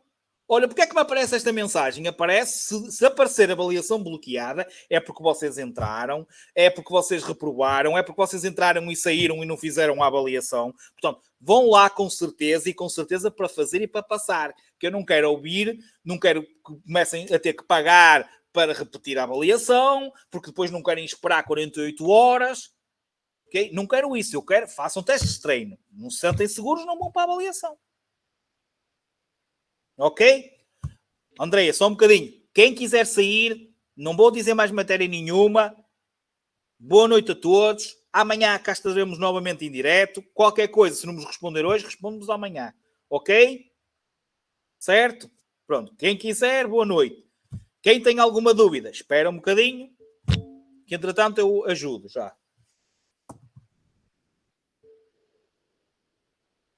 Olha, porque é que me aparece esta mensagem? Aparece, se aparecer avaliação bloqueada, é porque vocês entraram, é porque vocês reprovaram, é porque vocês entraram e saíram e não fizeram a avaliação. Portanto, vão lá com certeza para fazer e para passar. Que eu não quero ouvir, não quero que comecem a ter que pagar para repetir a avaliação, porque depois não querem esperar 48 horas. Okay? Não quero isso, eu quero façam testes de treino. Não se sentem seguros, não vão para a avaliação. Ok? Andreia, só um bocadinho. Quem quiser sair, não vou dizer mais matéria nenhuma. Boa noite a todos. Amanhã cá estaremos novamente em direto. Qualquer coisa, se não nos responder hoje, respondemos amanhã. Ok? Certo? Pronto. Quem quiser, boa noite. Quem tem alguma dúvida, espera um bocadinho, que entretanto eu ajudo já.